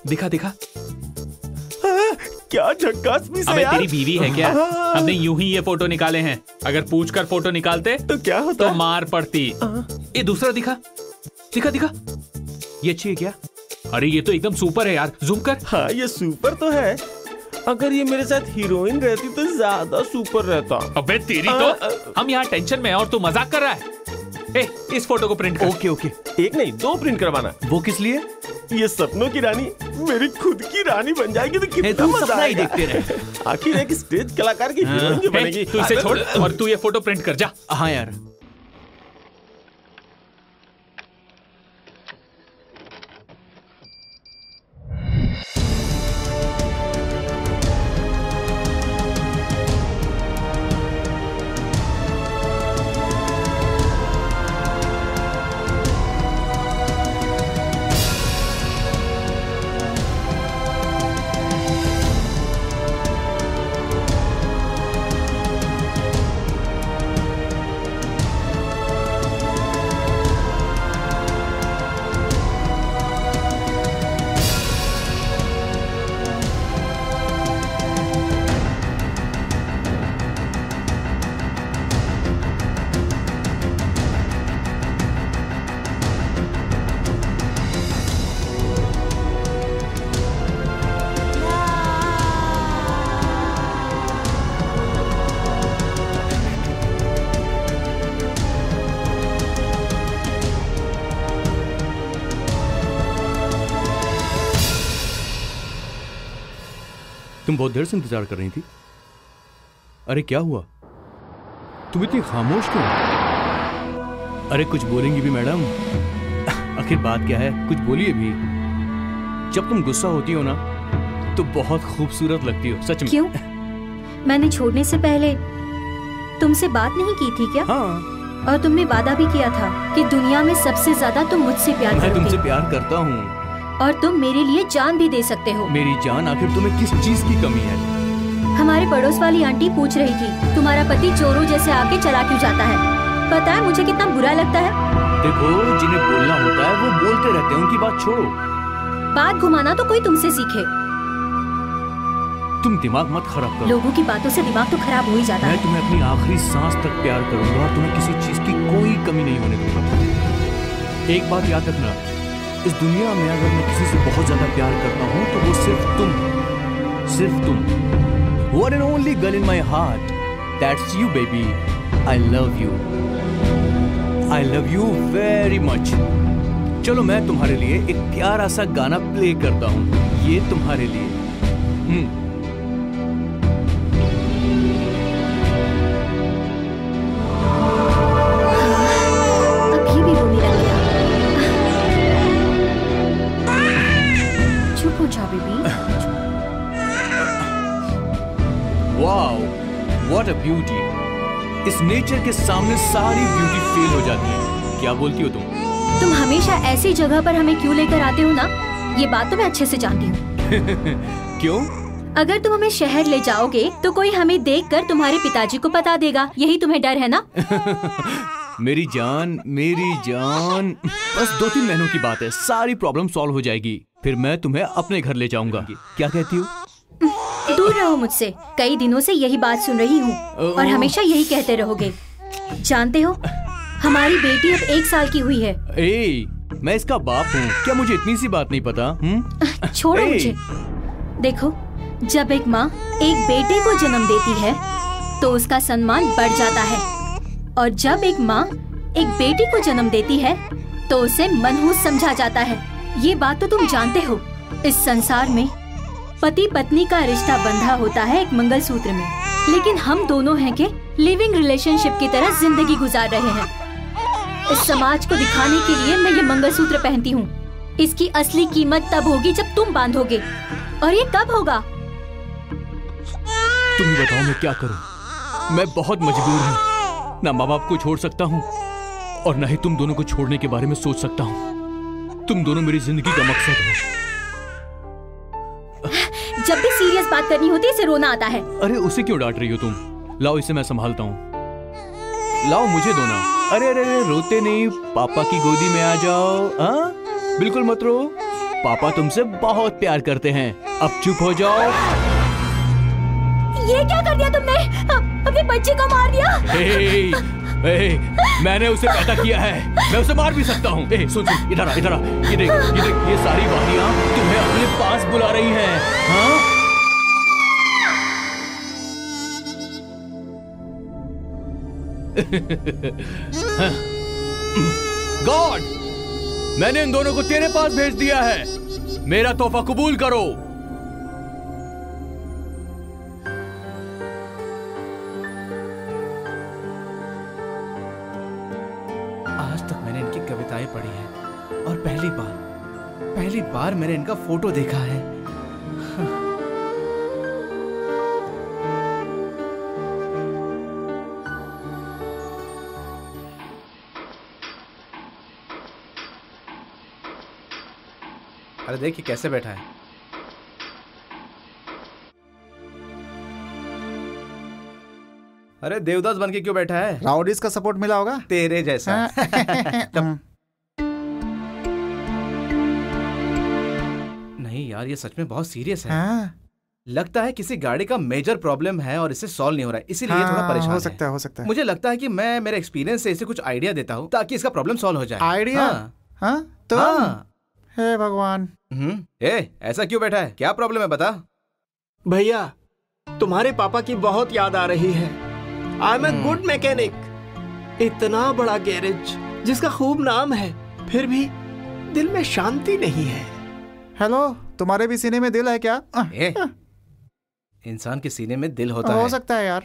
दिखा दिखा। क्या झक्कास भी से यार। तेरी बीवी है क्या? हमने यूं ही ये फोटो निकाले हैं। अगर पूछ कर फोटो निकालते तो क्या होता? तो मार पड़ती। ये दूसरा दिखा, दिखा दिखा। ये अच्छी है क्या? अरे ये तो एकदम सुपर है यार, जूम कर। हाँ, ये सुपर तो है। अगर ये मेरे साथ हीरोइन रहती तो ज्यादा सुपर रहता। अबे तेरी तो। हम यहाँ टेंशन में हैं और तू मजाक कर रहा है। इस फोटो को प्रिंट कर। Okay okay. एक नहीं, 2 प्रिंट करवाना। वो किस लिए? ये सपनों की रानी मेरी खुद की रानी बन जाएगी तो कितना मजा आएगा। देखते रहे। आखिर एक स्टेज कलाकार की हीरोइन जो बनेगी। तू इसे छोड़ और तू ये फोटो प्रिंट कर जा। हाँ यार। तुम बहुत देर से इंतजार कर रही थी। अरे क्या हुआ? तुम इतनी खामोश क्यों? अरे कुछ बोलेंगी भी मैडम? आखिर बात क्या है, कुछ बोलिए भी। जब तुम गुस्सा होती हो ना तो बहुत खूबसूरत लगती हो, सच में। क्यों? मैंने छोड़ने से पहले तुमसे बात नहीं की थी क्या? हाँ। और तुमने वादा भी किया था कि दुनिया में सबसे ज्यादा तुम मुझसे प्यार मैं करोगे। तुमसे प्यार करता हूँ। और तुम मेरे लिए जान भी दे सकते हो। मेरी जान, आखिर तुम्हें किस चीज की कमी है? हमारे पड़ोस वाली आंटी पूछ रही थी तुम्हारा पति चोरों जैसे आके चला क्यों जाता है। पता है मुझे कितना बुरा लगता है। देखो, जिन्हें बोलना होता है वो बोलते रहते हैं, उनकी बात छोड़ो। बात घुमाना तो कोई तुमसे सीखे। तुम दिमाग मत खराब करो। लोगों की बातों से दिमाग तो खराब हो ही जाता है। मैं तुम्हें अपनी आखिरी सांस तक प्यार करूंगा और तुम्हें किसी चीज की कोई कमी नहीं होने दूंगा। एक बात याद रखना, इस दुनिया में अगर मैं किसी से बहुत ज्यादा प्यार करता हूँ तो वो सिर्फ तुम। One and only girl in my heart. That's you, baby. I love you. I love you very much. चलो मैं तुम्हारे लिए एक प्यारा सा गाना प्ले करता हूँ, ये तुम्हारे लिए। अभी भी रोने लग गया। चुप हो जा baby. Wow, what a beauty. इस नेचर के सामने सारी ब्यूटी फेल हो जाती है। क्या बोलती हो तुम? तुम हमेशा ऐसी जगह पर हमें क्यों लेकर आते हो ना, ये बात तो मैं अच्छे से जानती हूँ। क्यों? अगर तुम हमें शहर ले जाओगे तो कोई हमें देखकर तुम्हारे पिताजी को बता देगा, यही तुम्हें डर है ना? मेरी जान, बस 2-3 महीनों की बात है, सारी प्रॉब्लम सॉल्व हो जाएगी। फिर मैं तुम्हें अपने घर ले जाऊंगा। क्या कहती हो? दूर रहो मुझसे, कई दिनों से यही बात सुन रही हूँ और हमेशा यही कहते रहोगे। जानते हो, हमारी बेटी अब 1 साल की हुई है। मैं इसका बाप हूँ, क्या मुझे इतनी सी बात नहीं पता? छोड़ो मुझे। देखो, जब एक माँ एक बेटे को जन्म देती है तो उसका सम्मान बढ़ जाता है, और जब एक माँ एक बेटी को जन्म देती है तो उसे मनहूस समझा जाता है। ये बात तो तुम जानते हो। इस संसार में पति पत्नी का रिश्ता बंधा होता है एक मंगलसूत्र में, लेकिन हम दोनों हैं कि लिविंग रिलेशनशिप की तरह जिंदगी गुजार रहे हैं। इस समाज को दिखाने के लिए मैं ये मंगलसूत्र पहनती हूँ। इसकी असली कीमत तब होगी जब तुम बांधोगे, और ये कब होगा? तुम ही बताओ मैं क्या करूँ? मैं बहुत मजबूर हूँ, ना माँ बाप को छोड़ सकता हूँ और ना ही तुम दोनों को छोड़ने के बारे में सोच सकता हूँ। तुम दोनों मेरी जिंदगी का मकसद हो। जब भी सीरियस बात करनी होती है इसे रोना आता है। अरे उसे क्यों डांट रही हो तुम? लाओ इसे मैं संभालता हूँ। लाओ मुझे दो ना। अरे अरे अरे, रोते नहीं, पापा की गोदी में आ जाओ। हाँ, बिल्कुल मत रो, पापा तुमसे बहुत प्यार करते हैं। अब चुप हो जाओ। ये क्या कर दिया तुमने? अपने बच्चे को मार दिया। मैंने उसे पैदा किया है, मैं उसे मार भी सकता हूँ। सुन, इधर आ, इधर आ। ये देख, ये सारी वादियाँ तुम्हें अपने पास बुला रही हैं। हाँ? गॉड, मैंने इन दोनों को तेरे पास भेज दिया है। मेरा तोहफा कबूल करो। आज तक मैंने इनकी कविताएं पढ़ी हैं और पहली बार मैंने इनका फोटो देखा है। अरे देखिए कैसे बैठा है। अरे देवदास बन के क्यों बैठा है? राउडीज का सपोर्ट मिला होगा तेरे जैसा। नहीं यार, ये सच में बहुत सीरियस है। लगता है किसी गाड़ी का मेजर प्रॉब्लम है और इसे सॉल्व नहीं हो रहा है, इसीलिए थोड़ा परेशान हो सकता है। मुझे लगता है कि मैं मेरे एक्सपीरियंस से इसे कुछ आइडिया देता हूँ ताकि इसका प्रॉब्लम सॉल्व हो जाए। आइडिया? तो हे भगवान। ऐसा क्यों बैठा है? क्या प्रॉब्लम है बता। भैया, तुम्हारे पापा की बहुत याद आ रही है। I am a good mechanic. इतना बड़ा गैरेज जिसका खूब नाम है, फिर भी दिल में शांति नहीं है। हेलो, तुम्हारे भी सीने में दिल है क्या? इंसान के सीने में दिल होता है। हो सकता है यार।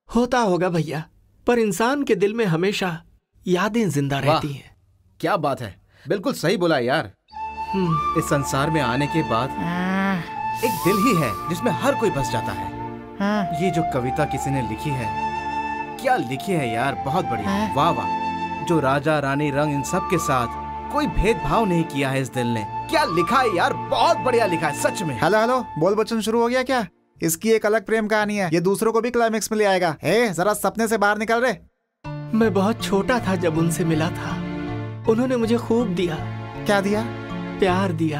होता होगा भैया, पर इंसान के दिल में हमेशा यादें जिंदा रहती हैं। क्या बात है, बिल्कुल सही बोला यार। इस संसार में आने के बाद एक दिल ही है जिसमें हर कोई बस जाता है। ये जो कविता किसी ने लिखी है, क्या लिखी है यार, बहुत बढ़िया। वाह वाह, जो राजा रानी रंग इन सब के साथ कोई भेदभाव नहीं किया है इस दिल ने। क्या लिखा है यार, बहुत बढ़िया लिखा है सच में। हेलो, बोल बच्चन शुरू हो गया क्या? इसकी एक अलग प्रेम कहानी है, ये दूसरों को भी क्लाइमेक्स में ले आएगा। जरा सपने से बाहर निकल रहे। मैं बहुत छोटा था जब उनसे मिला था, उन्होंने मुझे खूब दिया। क्या दिया? प्यार दिया।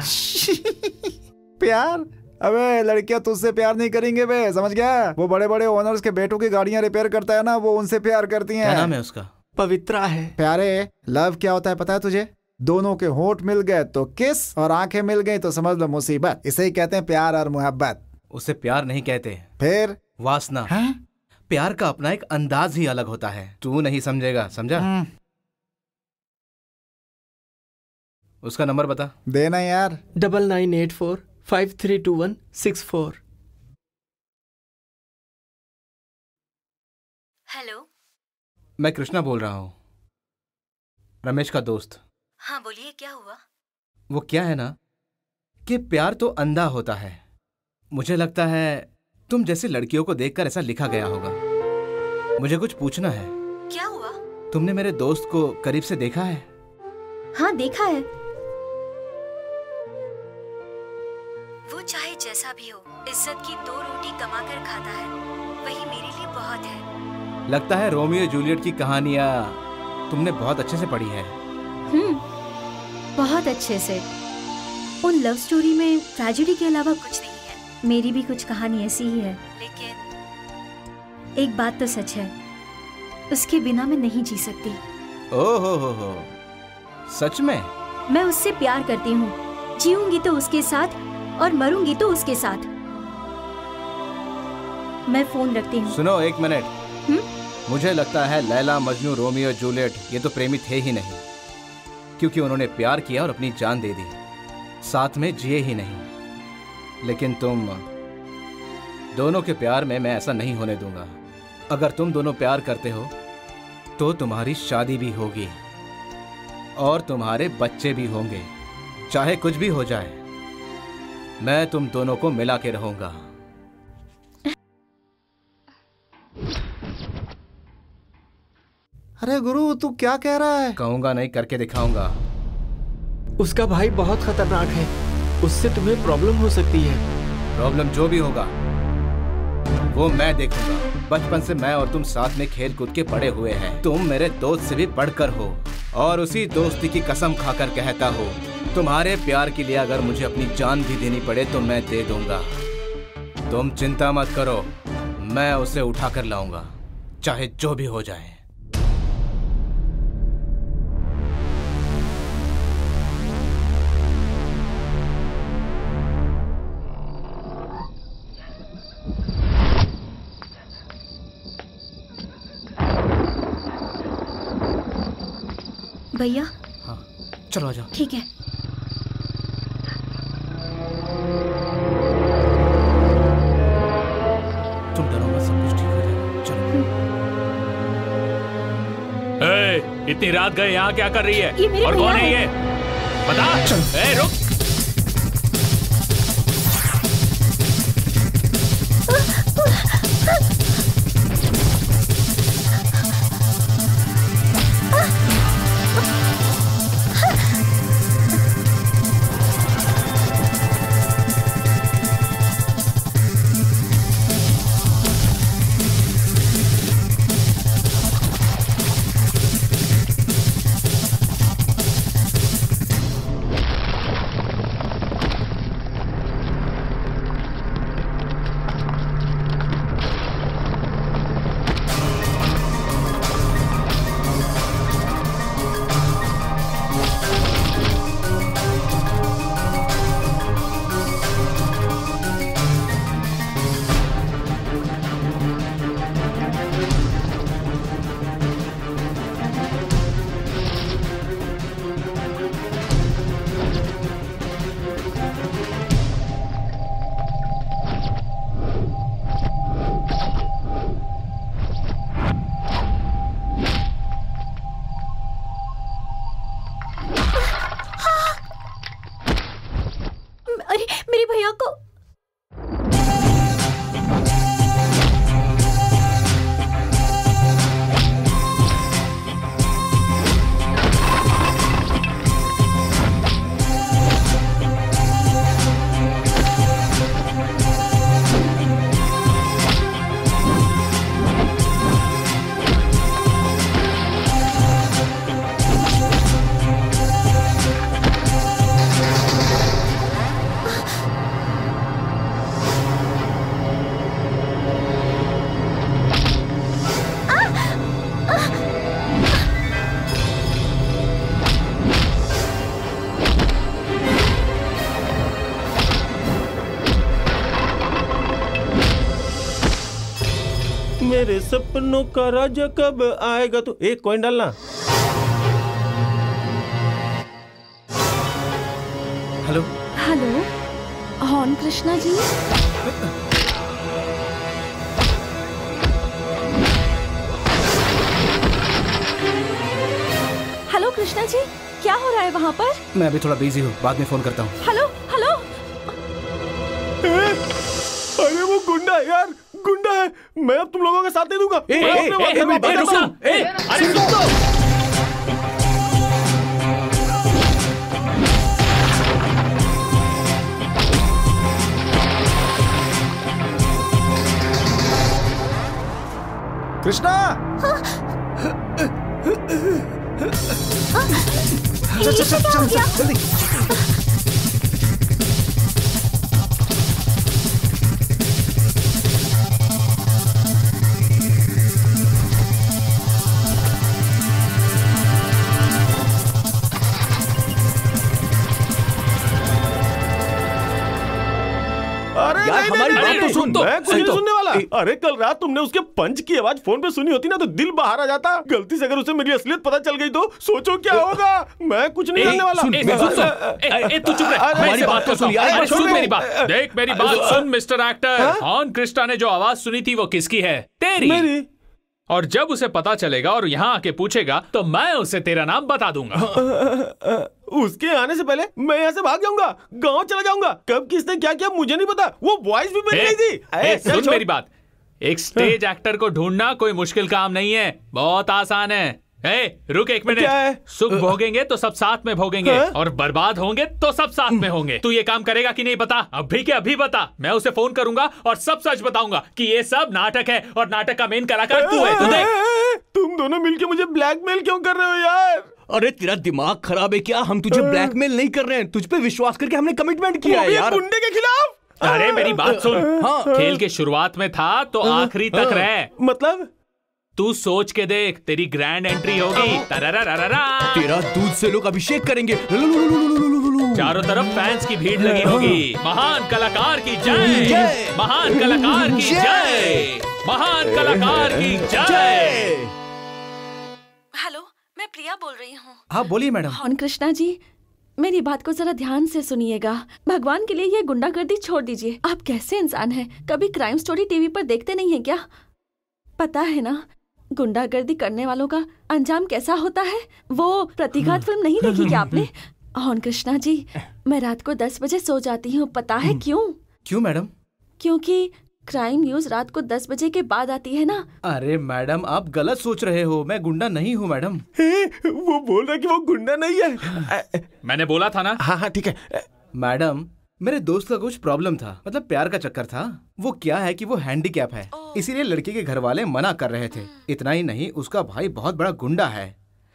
प्यार? अबे लड़कियां तुझसे प्यार नहीं करेंगे बे, समझ गया? वो बड़े बड़े ओनर्स के बेटों की गाड़ियां रिपेयर करता है ना, वो उनसे प्यार करती हैं। क्या नाम है उसका? पवित्रा है। प्यारे, लव क्या होता है पता है तुझे? दोनों के होंठ मिल गए तो किस, और आंखें मिल गई तो समझ लो मुसीबत। इसे ही कहते हैं प्यार और मोहब्बत। उसे प्यार नहीं कहते, फिर वासना। प्यार का अपना एक अंदाज ही अलग होता है, तू नहीं समझेगा, समझा? उसका नंबर बता। देना यार। 9984532164। हेलो। मैं कृष्णा बोल रहा हूँ, रमेश का दोस्त। हाँ बोलिए, क्या हुआ? वो क्या है ना कि प्यार तो अंधा होता है। मुझे लगता है तुम जैसी लड़कियों को देखकर ऐसा लिखा गया होगा। मुझे कुछ पूछना है। क्या हुआ? तुमने मेरे दोस्त को करीब से देखा है? हाँ देखा है। वो चाहे जैसा भी हो, इज्जत की 2 रोटी कमा कर खाता है, वही मेरे लिए बहुत है। लगता है रोमियो जूलियट की कहानियाँ तुमने बहुत अच्छे से पढ़ी है। बहुत अच्छे से। उन लव स्टोरी में ट्रेजेडी के अलावा कुछ नहीं है। मेरी भी कुछ कहानी ऐसी ही है, लेकिन एक बात तो सच है, उसके बिना मैं नहीं जी सकती। ओहो, सच में? मैं उससे प्यार करती हूँ, जीऊंगी तो उसके साथ और मरूंगी तो उसके साथ। मैं फोन रखती हूँ। सुनो 1 मिनट। मुझे लगता है लैला मजनू रोमियो जूलियट ये तो प्रेमी थे ही नहीं, क्योंकि उन्होंने प्यार किया और अपनी जान दे दी, साथ में जिए ही नहीं। लेकिन तुम दोनों के प्यार में मैं ऐसा नहीं होने दूंगा। अगर तुम दोनों प्यार करते हो तो तुम्हारी शादी भी होगी और तुम्हारे बच्चे भी होंगे। चाहे कुछ भी हो जाए, मैं तुम दोनों को मिला के रहूंगा। अरे गुरु तू क्या कह रहा है? कहूंगा नहीं, करके दिखाऊंगा। उसका भाई बहुत खतरनाक है, उससे तुम्हें प्रॉब्लम हो सकती है। प्रॉब्लम जो भी होगा वो मैं देखूंगा। बचपन से मैं और तुम साथ में खेल कूद के बड़े हुए हैं। तुम मेरे दोस्त से भी बढ़कर हो और उसी दोस्ती की कसम खाकर कहता हो, तुम्हारे प्यार के लिए अगर मुझे अपनी जान भी देनी पड़े तो मैं दे दूंगा। तुम चिंता मत करो, मैं उसे उठा कर लाऊंगा, चाहे जो भी हो जाए। भैया। हाँ चलो आ जाओ। ठीक है। तुम डरो मत, सब कुछ ठीक हो जाएगा। चलो। इतनी रात गए यहाँ क्या कर रही है? ये मेरे और कौन भैया है ये? बता। रुक। मेरे भैया को। मेरे सपनों का राजा कब आएगा? तो एक कॉइन डालना। हॉर्न कृष्णा जी। हेलो कृष्णा जी, क्या हो रहा है वहाँ पर? मैं अभी थोड़ा बिजी हूँ, बाद में फोन करता हूँ। Hello hello. अरे वो गुंडा है यार, गुंडा है। मैं अब तुम लोगों का साथ नहीं दूंगा। अरे सुन तो। कृष्णा, चल जल्दी। अरे यार, हमारी बात तो सुन तो। मैं कुछ नहीं सुनने वाला। अरे कल रात तुमने उसके पंच की आवाज फोन पे सुनी होती ना तो दिल बाहर आ जाता। गलती से अगर उसे मेरी असलियत पता चल गई तो सोचो क्या होगा। मैं कुछ नहीं करने वाला। तू चुप रह, हमारी बात तो सुन यार। सुन मेरी बात, देख मेरी बात सुन मिस्टर एक्टर। हॉर्न कृष्णा ने जो आवाज सुनी थी वो किसकी है? तेरी। मेरी। और जब उसे पता चलेगा और यहाँ आके पूछेगा तो मैं उसे तेरा नाम बता दूंगा। उसके आने से पहले मैं यहाँ से भाग जाऊंगा, गांव चला जाऊंगा। कब किसने क्या किया मुझे नहीं पता। वो वॉइस भी बन गई थी। सुन मेरी बात, एक स्टेज एक्टर को ढूंढना कोई मुश्किल काम नहीं है, बहुत आसान है। रुक एक मिनट। सुख भोगेंगे तो सब साथ में भोगेंगे और बर्बाद होंगे तो सब साथ में होंगे। तू ये काम करेगा कि नहीं बता? अभी के अभी बता। मैं उसे फोन करूंगा और सब सच बताऊंगा कि ये सब नाटक है और नाटक का मेन कलाकार तू है। तू देख। तुम दोनों मिलके मुझे ब्लैकमेल क्यों कर रहे हो यार? अरे तेरा दिमाग खराब है क्या? हम तुझे ब्लैकमेल नहीं कर रहे हैं, तुझ पे विश्वास करके हमने कमिटमेंट किया है यार। गुंडे के खिलाफ। अरे मेरी बात सुन। हाँ, खेल के शुरुआत में था तो आखिरी तक रह। मतलब तू सोच के देख, तेरी ग्रैंड एंट्री होगी। तेरा दूध से लोग अभिषेक करेंगे। चारों तरफ फैंस की भीड़ लगी होगी। महान कलाकार की जय, महान कलाकार की जय, महान कलाकार की जय। हेलो, मैं प्रिया बोल रही हूँ। हाँ बोलिए मैडम। हॉर्न कृष्णा जी, मेरी बात को जरा ध्यान से सुनिएगा। भगवान के लिए ये गुंडागर्दी छोड़ दीजिए। आप कैसे इंसान हैं? कभी क्राइम स्टोरी टीवी पर देखते नहीं हैं क्या? पता है ना गुंडागर्दी करने वालों का अंजाम कैसा होता है? वो प्रतिघात फिल्म नहीं देखी क्या आपने? हॉर्न कृष्णा जी, मैं रात को 10 बजे सो जाती हूँ। पता है क्यों? क्यों मैडम? क्योंकि क्राइम न्यूज रात को 10 बजे के बाद आती है ना। अरे मैडम, आप गलत सोच रहे हो। मैं गुंडा नहीं हूँ मैडम। वो बोल रहा है कि वो गुंडा नहीं है। मैंने बोला था ना। हाँ ठीक है मैडम, मेरे दोस्त का कुछ प्रॉब्लम था, मतलब प्यार का चक्कर था। वो क्या है कि वो हैंडीकैप है, इसीलिए लड़की के घर वाले मना कर रहे थे। इतना ही नहीं, उसका भाई बहुत बड़ा गुंडा है।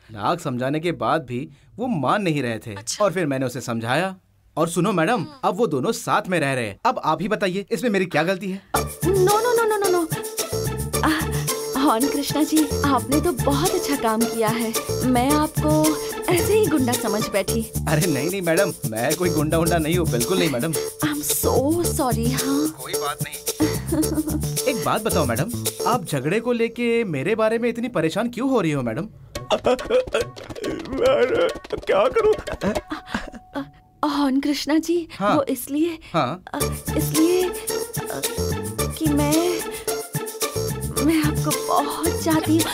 लाख समझाने के बाद भी वो मान नहीं रहे थे। और फिर मैंने उसे समझाया। और सुनो मैडम, अब वो दोनों साथ में रह रहे हैं। अब आप ही बताइए इसमें मेरी क्या गलती है? No no no no no no. Horn Krishna ji, आपने तो बहुत अच्छा काम किया है। मैं आपको ऐसे ही गुंडा समझ बैठी। अरे नहीं नहीं मैडम, मैं कोई गुंडा उंडा नहीं हूँ, बिल्कुल नहीं madam. I am so sorry. हाँ कोई बात नहीं। एक बात बताओ मैडम, आप झगड़े को लेके मेरे बारे में इतनी परेशान क्यों हो रही हो मैडम? क्या करूं? हॉर्न कृष्णा जी, हाँ। वो इसलिए इसलिए कि मैं आपको बहुत चाहती हूँ।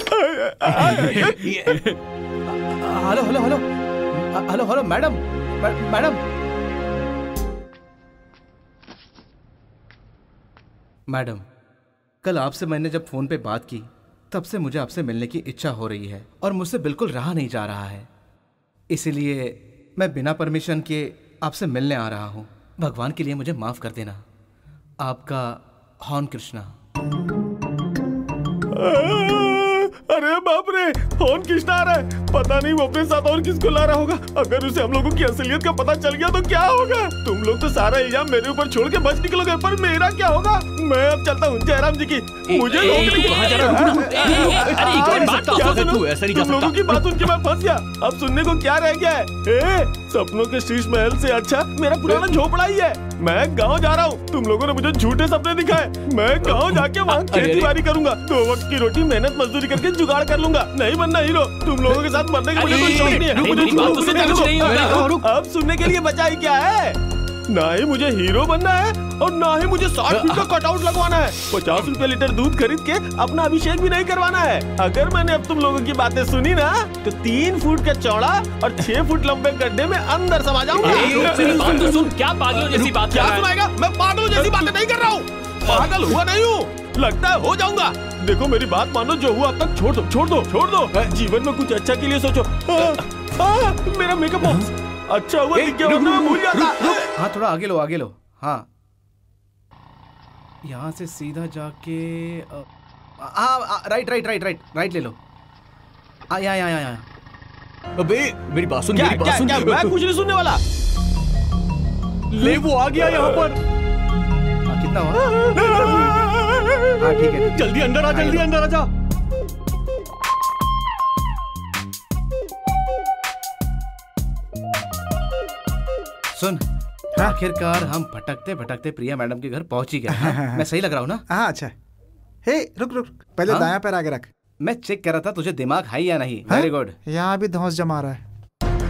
Hello hello hello hello hello madam, madam madam, कल आपसे मैंने जब फोन पे बात की तब से मुझे आपसे मिलने की इच्छा हो रही है और मुझसे बिल्कुल रहा नहीं जा रहा है। इसीलिए मैं बिना परमिशन के आपसे मिलने आ रहा हूँ। भगवान के लिए मुझे माफ कर देना। आपका हॉर्न कृष्णा। अरे बाप रे, हॉर्न कृष्णा आ रहा है। पता नहीं वो अपने साथ और किसको ला रहा होगा। अगर उसे हम लोगों की असलियत का पता चल गया तो क्या होगा? तुम लोग तो सारा इल्जाम मेरे ऊपर छोड़ के बच निकलोगे, पर मेरा क्या होगा? मैं अब चलता हूँ जयराम जी की। मुझे तुम लोगों की बात सुन के मैं फंस गया। अब सुनने को क्या रह गया है? सपनों के शीश महल से अच्छा मेरा पुराना झोपड़ा ही है। मैं गाँव जा रहा हूँ। तुम लोगों ने मुझे झूठे सपने दिखाए। मैं गाँव जाके वहाँ खेती बाड़ी करूंगा, 2 वक्त की रोटी मेहनत मजदूरी करके जुगाड़ कर लूंगा। नहीं बनना हीरो। तुम लोगों के साथ मरने का मुझे कोई शौक नहीं है। अब सुनने के लिए बचा ही क्या है? ना ही मुझे हीरो बनना है और ना ही मुझे 60 फीट का कटआउट लगवाना है। 50 रुपए लीटर दूध खरीद के अपना अभिषेक भी नहीं करवाना है। अगर मैंने अब तुम लोगों की बातें सुनी ना तो 3 फुट का चौड़ा और 6 फुट लंबे गड्ढे में अंदर समा जाऊंगा। बात तो सुन, क्या पागलों जैसी बात कर रहा है? क्या सुनाएगा? मैं पागलों जैसी बातें नहीं कर रहा हूँ, पागल हुआ नहीं हूँ, लगता है हो जाऊंगा। देखो मेरी बात मानो, जो हुआ अब तक छोड़ दो, छोड़ दो, छोड़ दो। जीवन में कुछ अच्छा के लिए सोचो। मेरा मेकअप बॉक्स अच्छा हुआ दिख गया, वरना मैं भूल जाता। हाँ थोड़ा आगे लो, आगे लो। हाँ यहाँ से सीधा जाके right right right right right ले लो। यहाँ। अबे मेरी बात सुन, मेरी बात सुन। मैं कुछ नहीं सुनने वाला। ले वो आ गया यहाँ पर। कितना हुआ? हाँ ठीक है, जल्दी अंदर आ, जल्दी अंदर आ जा। सुन, आखिरकार हम भटकते भटकते प्रिया मैडम के घर पहुंच ही गए। मैं सही लग रहा हूँ ना? हाँ अच्छा। हे रुक रुक, पहले दायां पैर आगे रख। मैं चेक कर रहा था तुझे दिमाग है या नहीं। Very good. यहाँ भी धौंस जमा रहा है।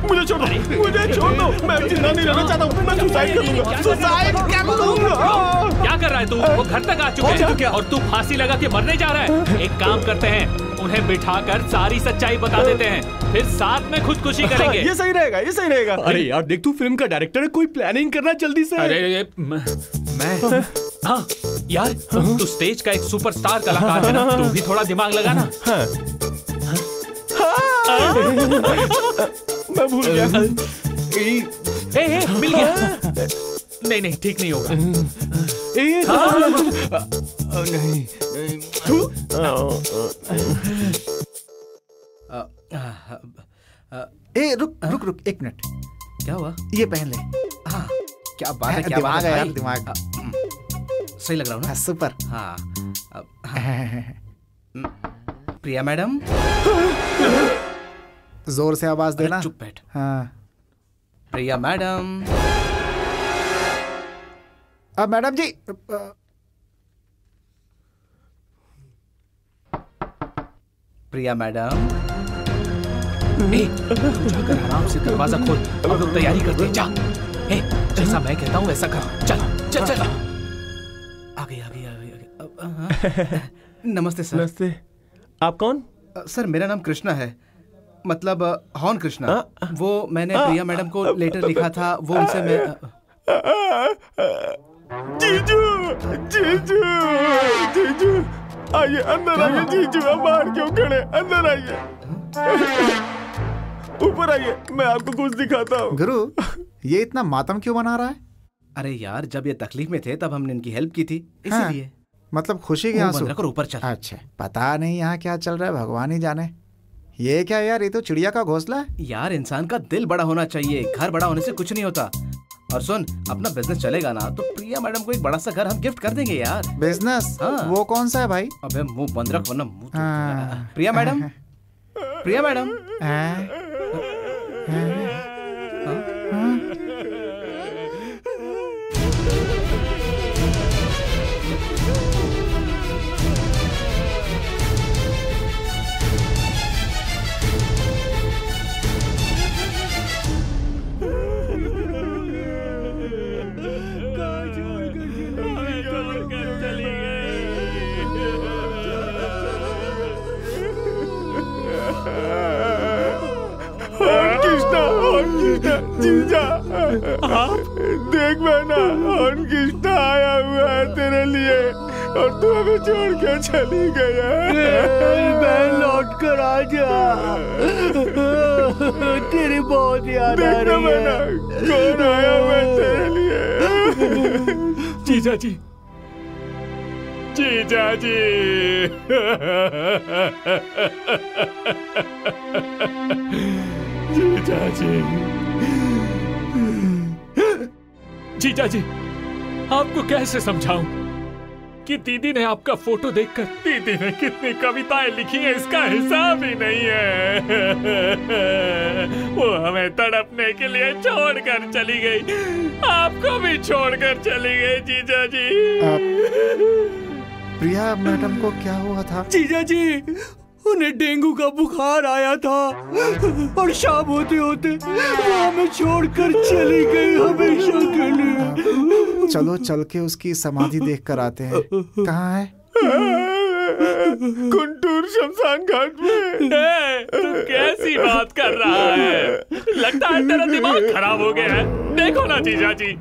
मुझे छोड़ दो, मुझे छोड़ दो, मैं जिंदा नहीं रहना चाहता हूँ। मैं सुसाइड कर लूंगा, सुसाइड कर लूंगा। क्या कर रहा है तू? वो घर तक आ चुके हैं और तू फांसी लगा के मरने जा रहा है। एक काम करते हैं, उन्हें बिठाकर सारी सच्चाई बता देते हैं, फिर साथ में खुदकुशी करेंगे। ये सही रहेगा, ये सही रहेगा। अरे यार देख, तू फिल्म का डायरेक्टर है, कोई प्लानिंग करना जल्दी से। अरे मैं हाँ यार, तू स्टेज का एक सुपरस्टार कलाकार है ना, तू भी थोड़ा दिमाग लगा ना। मैं भूल गया। मिल गया। नहीं ठीक नहीं होगा। नहीं। रुक एक मिनट। क्या हुआ? ये पहन ले। हाँ क्या बात है, क्या दिमाग है यार, भाई? दिमाग। सही लग रहा हूँ ना? सुपर। हाँ प्रिया मैडम, जोर से आवाज देना। चुप बैठ। हाँ प्रिया मैडम। अब मैडम जी। प्रिया मैडम। जाकर आराम से दरवाजा खोल, हम लोग तैयारी करते हैं। जा, जैसा मैं कहता हूँ वैसा कर। चल चल चल। आ गई। नमस्ते सर। नमस्ते। आप कौन? सर मेरा नाम कृष्णा है, मतलब हॉर्न कृष्णा। वो मैंने प्रिया मैडम को लेटर लिखा था, वो उनसे मैं। जीजू जीजू जीजू आइए, अंदर आइए। जीजू आप बाहर क्यों खड़े? अंदर आइए, ऊपर आइए, मैं आपको कुछ दिखाता हूँ। गुरु ये इतना मातम क्यों मना रहा है? अरे यार जब ये तकलीफ में थे तब हमने इनकी हेल्प की थी, इसीलिए। मतलब खुशी के आंसू? ऊपर चल। अच्छा पता नहीं यहाँ क्या चल रहा है, भगवान ही जाने। ये क्या यार, ये तो चिड़िया का घोंसला है। यार इंसान का दिल बड़ा होना चाहिए, घर बड़ा होने से कुछ नहीं होता। और सुन, अपना बिजनेस चलेगा ना तो प्रिया मैडम को एक बड़ा सा घर हम गिफ्ट कर देंगे यार। बिजनेस? हाँ। वो कौन सा है भाई? अबे मुंह बंद रख वरना मुंह। प्रिया मैडम, प्रिया मैडम। जीजा देख बहना, हॉर्न कृष्णा आया हुआ है तेरे लिए और तू हमें छोड़ के चली गया। मैं लौट कर आ जा, तेरी बहुत याद आ रही है। कौन आया हुआ है तेरे लिए? जीजा जी, जीजा जी। जीजा जी। जीजा जी, आपको कैसे समझाऊं कि दीदी ने आपका फोटो देखकर दीदी ने कितनी कविताएं लिखी हैं इसका हिसाब ही नहीं है। वो हमें तड़पने के लिए छोड़कर चली गई, आपको भी छोड़कर चली गई जीजा जी। प्रिया मैडम को क्या हुआ था? जीजा जी उन्हें डेंगू का बुखार आया था और शाम होते होते वो हमें छोड़कर चली गई हमेशा के लिए। चलो चल के उसकी समाधि देख कर आते हैं। कहाँ है? गुंटूर शमशान घाट में। तू कैसी बात कर रहा है? लगता है तेरा दिमाग खराब हो गया है। देखो ना जीजा जी,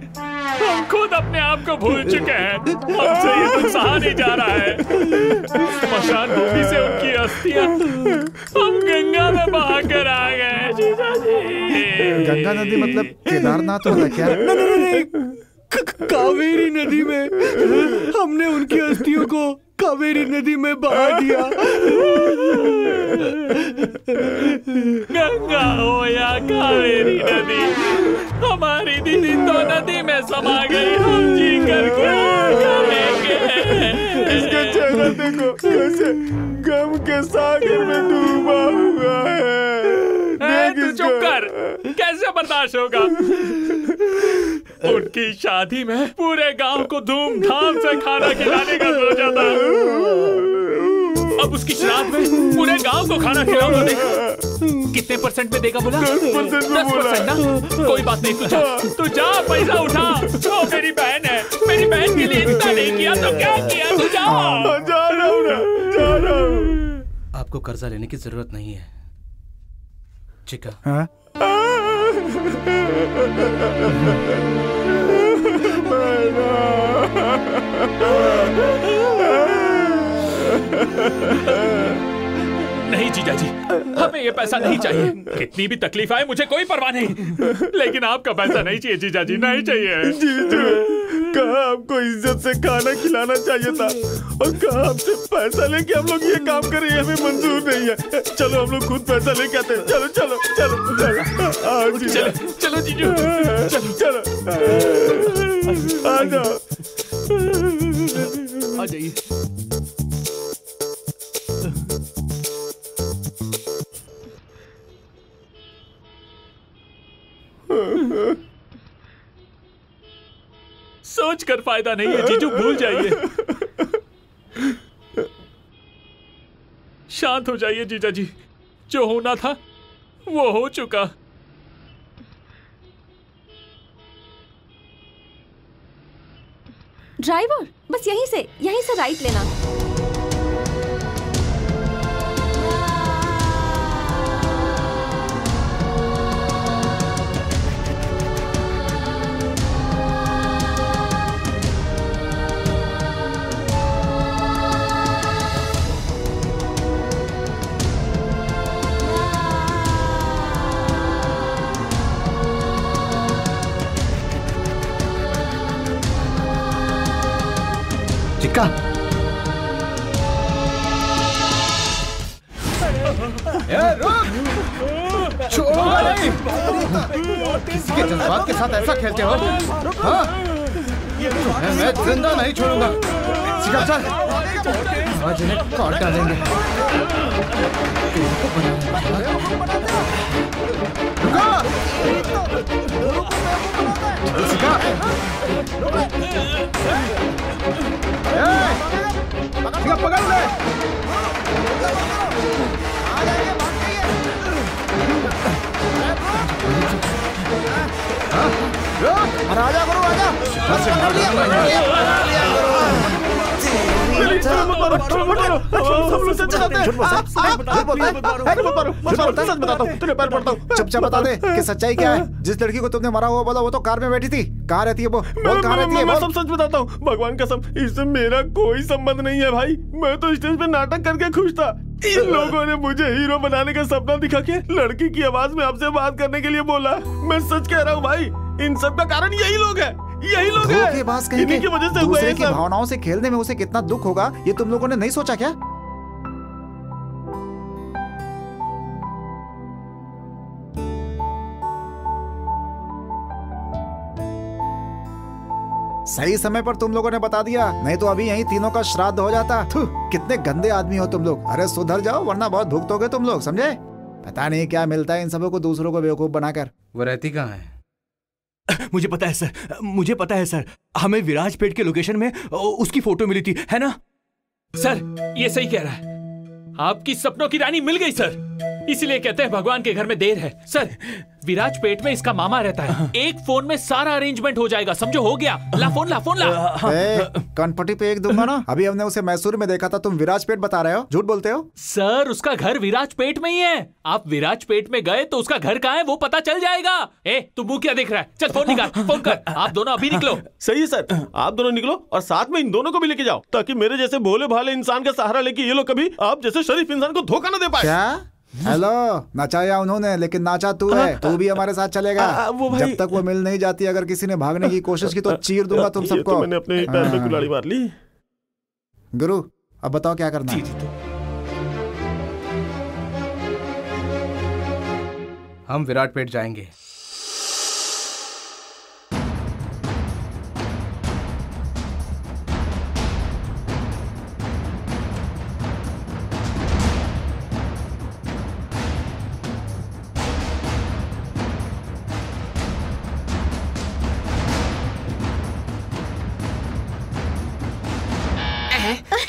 हम खुद अपने आप को भूल चुके हैं। हमसे ये तो सहा नहीं जा रहा है। स्मशान भूमि से उनकी अस्थियां हम गंगा में बहा कर आ गए जीजा जी। गंगा नदी मतलब केदारनाथ होता क्या? नहीं, कावेरी नदी में। हमने उनकी अस्थियों को कावेरी नदी में बहा दिया। गंगा हो या कावेरी नदी, हमारी दीदी तो नदी में समा गई। हम जी कर क्या करेंगे? इसका चेहरा देखो कैसे गम के सागर में डूबा हुआ है। तू चुप कर, कैसे बर्दाश्त होगा? उनकी शादी में पूरे गांव को धूमधाम से खाना खिलाने का सोचा था। अब उसकी श्राद्ध में पूरे गांव को खाना खिलाओ तो देख कितने % में देगा बोला? 10% ना? कोई बात नहीं, तू जा पैसा उठा। वो मेरी बहन है, मेरी बहन के लिए इतना नहीं किया तो क्या किया? तू जा रहा हूँ। आपको कर्जा लेने की जरूरत नहीं है चिका। हाँ? नहीं जीजा जी, हमें ये पैसा नहीं चाहिए। कितनी भी तकलीफ आए मुझे कोई परवाह नहीं, लेकिन आपका पैसा नहीं चाहिए जीजा जी, नहीं चाहिए। जीजू, कहा आपको इज्जत से खाना खिलाना चाहिए था और कहा आपसे पैसा लेके हम लोग ये काम करें, हमें मंजूर नहीं है। चलो हम लोग खुद पैसा लेके आते हैं। चलो चलो चलो चलो आओ जीजू। चलो जीजू, चलो आ जाओ। आ जाइए। सोच कर फायदा नहीं है जीजू, भूल जाइए। शांत हो जाइए जीजा जी, जो होना था वो हो चुका। ड्राइवर, बस यहीं से राइट लेना। चिक्का, किसी के जज्बात के साथ ऐसा खेलते हो? हाँ? मैं जिंदा नहीं छोड़ूंगा। चिक्का चल, आज इन्हें काट डालेंगे। रुको! चिक्का! चिक्का पकड़ ले! राजा गुरु राजा। चुपचाप बता दे कि सच्चाई क्या है। जिस लड़की को तुमने मारा हुआ बोला वो तो कार में बैठी थी। कहाँ रहती है वो? बोल कहाँ रहती है? मैं सब सच बताता हूँ, भगवान कसम इससे मेरा कोई संबंध नहीं है भाई। मैं तो स्टेज पे नाटक करके खुश था। इन लोगों ने मुझे हीरो बनाने का सपना दिखा के लड़की की आवाज में आपसे बात करने के लिए बोला। मैं सच कह रहा हूँ भाई, इन सब का कारण यही लोग हैं। यही लोग हैं। इन्हीं की वजह से हुआ दूसरे की भावनाओं से खेलने में उसे कितना दुख होगा ये तुम लोगों ने नहीं सोचा क्या? सही समय पर तुम लोगों ने बता दिया, नहीं तो अभी यहीं तीनों का श्राद्ध हो जाता। कितने गंदे आदमी हो तुम लोग। अरे सुधर जाओ वरना बहुत भुगतोगे तुम लोग, समझे? पता नहीं क्या मिलता है इन सबों को दूसरों को बेवकूफ बनाकर। वो रहती कहाँ है? मुझे पता है सर, मुझे पता है सर। हमें विराजपेट के लोकेशन में उसकी फोटो मिली थी, है ना? सर ये सही कह रहा है। आपकी सपनों की रानी मिल गई सर। इसीलिए कहते हैं भगवान के घर में देर है। सर, विराजपेट में इसका मामा रहता है। एक फोन में सारा अरेंजमेंट हो जाएगा, समझो? हो गया। ला फोन ला। कनपट्टी पे एक दूंगा ना। अभी हमने उसे मैसूर में देखा था, तुम विराजपेट बता रहे हो, झूठ बोलते हो। सर, उसका घर विराजपेट में ही है। आप विराजपेट में गए तो उसका घर कहाँ है वो पता चल जाएगा। तू मुंह क्या देख रहा है? चल फोन निकाल, फोन कर। आप दोनों अभी निकलो। सही है सर, आप दोनों निकलो और साथ में इन दोनों को भी लेके जाओ, ताकि मेरे जैसे भोले भाले इंसान का सहारा लेके ये लोग कभी आप जैसे शरीफ इंसान को धोखा न दे पाए। क्या? हेलो, नचाया उन्होंने लेकिन नाचा तू है। तू भी हमारे साथ चलेगा। जब तक वो मिल नहीं जाती, अगर किसी ने भागने की कोशिश की तो चीर दूंगा तुम सबको। मैंने अपने पैर में कुल्हाड़ी मार ली। गुरु, अब बताओ क्या करना है? हम विराटपेट जाएंगे।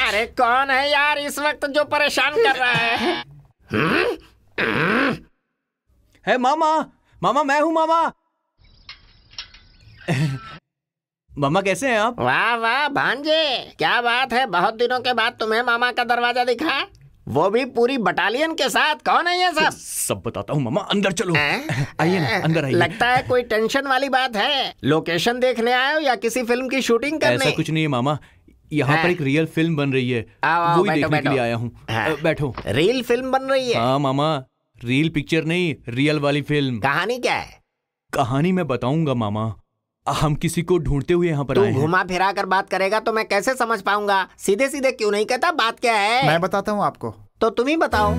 अरे कौन है यार इस वक्त जो परेशान कर रहा है? है मामा। मामा मैं हूँ मामा। मामा कैसे हैं आप? वाह वाह भांजे, क्या बात है, बहुत दिनों के बाद तुम्हें मामा का दरवाजा दिखा, वो भी पूरी बटालियन के साथ। कौन है ये सब? सब बताता हूँ मामा, अंदर चलो। आइए ना, अंदर आइए। लगता है कोई टेंशन वाली बात है। लोकेशन देखने आए हो या किसी फिल्म की शूटिंग करने? ऐसा कुछ नहीं है मामा, यहाँ पर एक रियल फिल्म बन रही है, वो ही देखने के लिए आया हूँ। बैठो। रियल फिल्म बन रही है? हाँ मामा, रियल पिक्चर नहीं, रियल वाली फिल्म। कहानी क्या है? कहानी मैं बताऊंगा मामा, हम किसी को ढूंढते हुए यहाँ पर आए हैं। तू घुमा फिरा कर बात करेगा तो मैं कैसे समझ पाऊंगा? सीधे सीधे क्यों नहीं कहता बात क्या है? मैं बताता हूँ आपको। तो तुम ही बताओ।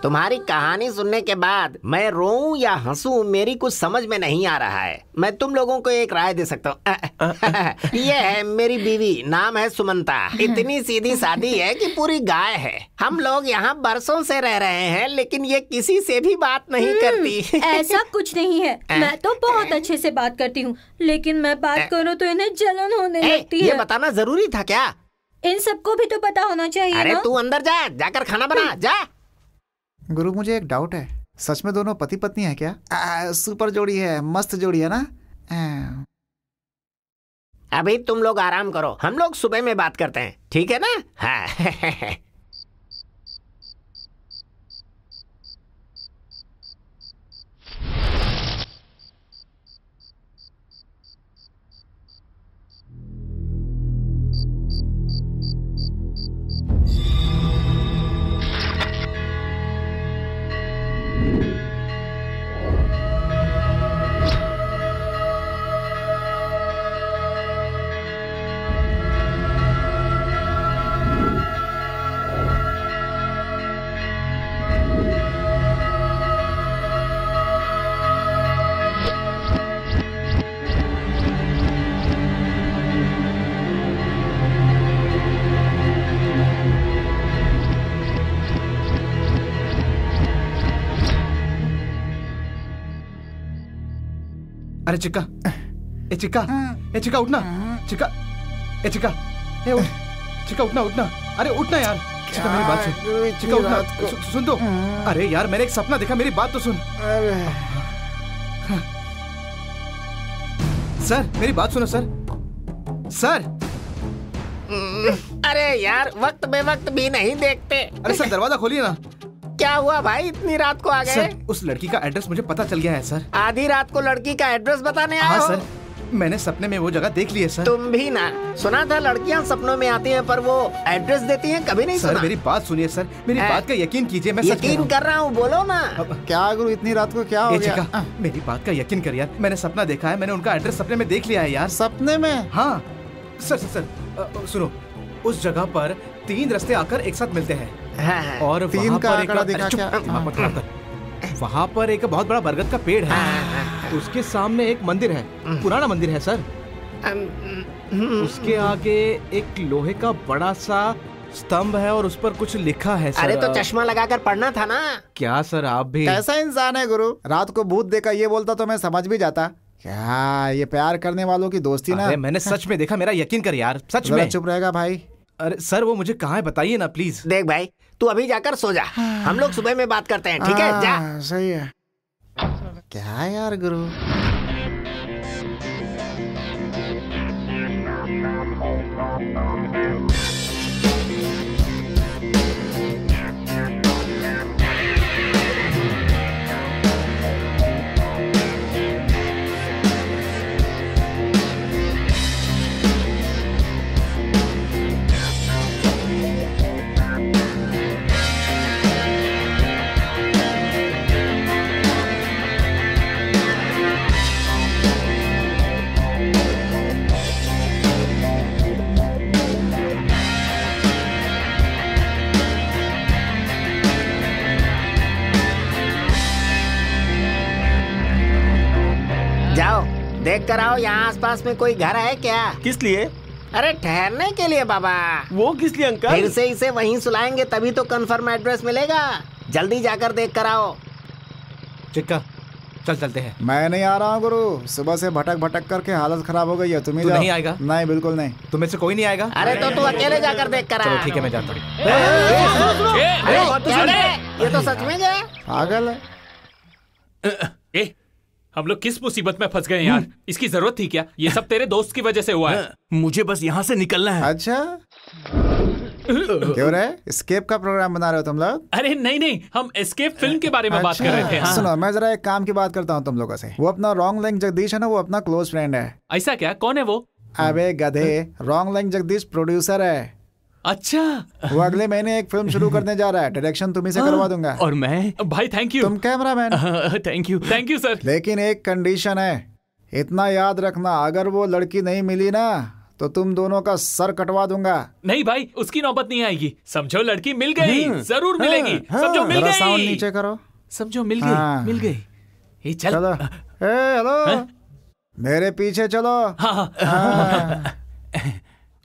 तुम्हारी कहानी सुनने के बाद मैं रोऊं या हंसूं मेरी कुछ समझ में नहीं आ रहा है। मैं तुम लोगों को एक राय दे सकता हूँ। ये है मेरी बीवी, नाम है सुमंता। इतनी सीधी सादी है कि पूरी गाय है। हम लोग यहाँ बरसों से रह रहे हैं, लेकिन ये किसी से भी बात नहीं करती। ऐसा कुछ नहीं है, मैं तो बहुत अच्छे से बात करती हूँ, लेकिन मैं बात करूँ तो इन्हें जलन होने लगती है। ये बताना जरूरी था क्या? इन सबको भी तो पता होना चाहिए। अरे तू अंदर जा, जाकर खाना बना जा। गुरु, मुझे एक डाउट है, सच में दोनों पति पत्नी है क्या? सुपर जोड़ी है, मस्त जोड़ी है ना? अभी तुम लोग आराम करो, हम लोग सुबह में बात करते हैं, ठीक है ना? हाँ। अरे चिक्का, ए चिक्का, ए चिक्का उठना, चिक्का, ए चिक्का, ए उठ, चिक्का उठना उठना, अरे उठना यार, चिक्का मेरी बात सुन, चिक्का उठना, सुन तो, अरे यार मैंने एक सपना देखा, मेरी बात तो सुन। सर मेरी बात सुनो सर, सर। अरे यार वक्त बेवक्त भी नहीं देखते। अरे सर दरवाजा खोलिए ना। क्या हुआ भाई, इतनी रात को आ गए? सर उस लड़की का एड्रेस मुझे पता चल गया है सर। आधी रात को लड़की का एड्रेस बताने आए हो? हाँ सर, मैंने सपने में वो जगह देख ली है सर। तुम भी ना, सुना था लड़कियां सपनों में आती हैं पर वो एड्रेस देती हैं, कभी नहीं सुना? सर मेरी बात सुनिए सर, मेरी बात का यकीन कीजिए, मैं यकीन कर रहा हूँ, बोलो ना। क्या गुरु, इतनी रात को क्या हो गया? मेरी बात का यकीन कर यार, मैंने सपना देखा है, मैंने उनका एड्रेस सपने में देख लिया है यार। सपने में? हाँ सर सर सुनो, उस जगह पर 3 रास्ते आकर एक साथ मिलते हैं। और 3 का आंकड़ा दिखा क्या? वहाँ पर एक बहुत बड़ा बरगद का पेड़ है, उसके सामने एक मंदिर है, पुराना मंदिर है सर। उसके आगे एक लोहे का बड़ा सा स्तंभ है और उस पर कुछ लिखा है सर। अरे तो चश्मा लगाकर पढ़ना था ना। क्या सर आप भी? कैसा इंसान है गुरु, रात को भूत देखा ये बोलता तो मैं समझ भी जाता। क्या ये प्यार करने वालों की दोस्ती ना। अरे मैंने सच में देखा, मेरा यकीन कर यार, सच में। चुप रहेगा भाई। अरे सर वो मुझे कहाँ है बताइए ना प्लीज। देख भाई तू अभी जाकर सो जा, हम लोग सुबह में बात करते हैं, ठीक है? जा। सही है। क्या यार गुरु। जाओ देख कर आओ यहाँ आसपास में कोई घर है क्या? किस लिए? अरे ठहरने के लिए बाबा। वो किस लिए अंकल? फिर से इसे वहीं सुलाएंगे तभी तो कंफर्म एड्रेस मिलेगा। जल्दी जाकर देख कर आओ। चिक्का चल चलते हैं। मैं नहीं आ रहा हूँ गुरु, सुबह से भटक भटक करके हालत खराब हो गई है। तुम्हें नहीं आएगा? नहीं बिल्कुल नहीं। तुम में से कोई नहीं आएगा? अरे तो तू अकेले जाकर देख कर आ। चलो ठीक है मैं जाता हूँ। ये तो सच में है। पागल है। हम लोग किस मुसीबत में फंस गए यार? इसकी जरूरत थी क्या? ये सब तेरे दोस्त की वजह से हुआ है। मुझे बस यहाँ से निकलना है। अच्छा क्यों रे, एस्केप का प्रोग्राम बना रहे हो तुम लोग? अरे नहीं, हम एस्केप फिल्म के बारे में बात कर रहे थे। हाँ। सुनो मैं जरा एक काम की बात करता हूँ तुम लोगों से। वो अपना रॉन्ग लिंक जगदीश है ना, वो अपना क्लोज फ्रेंड है। ऐसा क्या? कौन है वो? अबे गधे, रॉन्ग लिंक जगदीश प्रोड्यूसर है। अच्छा वो अगले महीने एक फिल्म शुरू करने जा रहा है, डायरेक्शन तुम्ही से करवा दूंगा। और मैं? भाई थैंक यू। तुम कैमरामैन। Thank you sir. लेकिन एक कंडीशन है, इतना याद रखना, अगर वो लड़की नहीं मिली ना तो तुम दोनों का सर कटवा दूंगा। नहीं भाई उसकी नौबत नहीं आएगी। समझो लड़की मिल गई, जरूर मिलेगी। समझो मिल गई। साउंड नीचे करो। समझो मिल गई, मिल गई। ये चल। चलो हेलो मेरे पीछे चलो। हाँ।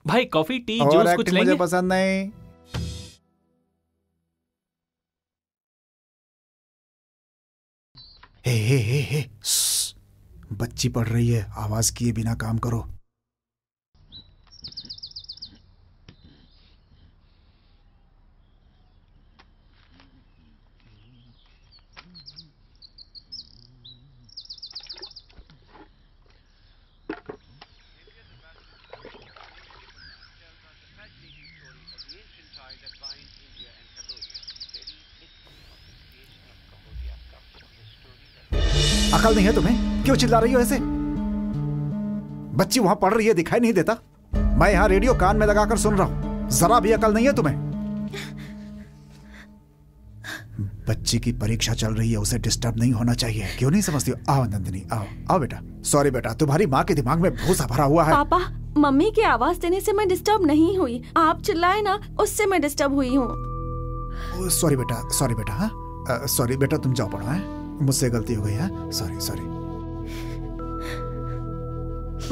भाई कॉफी टी और जूस कुछ लेंगे? मुझे पसंद नहीं। हे बच्ची पढ़ रही है, आवाज किए बिना काम करो। अकल नहीं है तुम्हें? क्यों चिल्ला रही हो ऐसे? बच्ची वहां पढ़ रही है, दिखाई नहीं देता? मैं यहाँ रेडियो कान में लगाकर सुन रहा हूँ, जरा भी अकल नहीं है तुम्हें? बच्ची की परीक्षा चल रही है, उसे डिस्टर्ब नहीं होना चाहिए। क्यों नहीं समझती हो? आओ नंदिनी, आओ आओ बेटा। सॉरी बेटा, तुम्हारी माँ के दिमाग में भूसा भरा हुआ है। पापा मम्मी की आवाज देने से मैं डिस्टर्ब नहीं हुई, आप चिल्लाए ना उससे मैं डिस्टर्ब हुई हूँ। सॉरी बेटा। हाँ सॉरी बेटा, तुम जाओ पढ़ो। है मुझसे गलती हो गई है, सॉरी।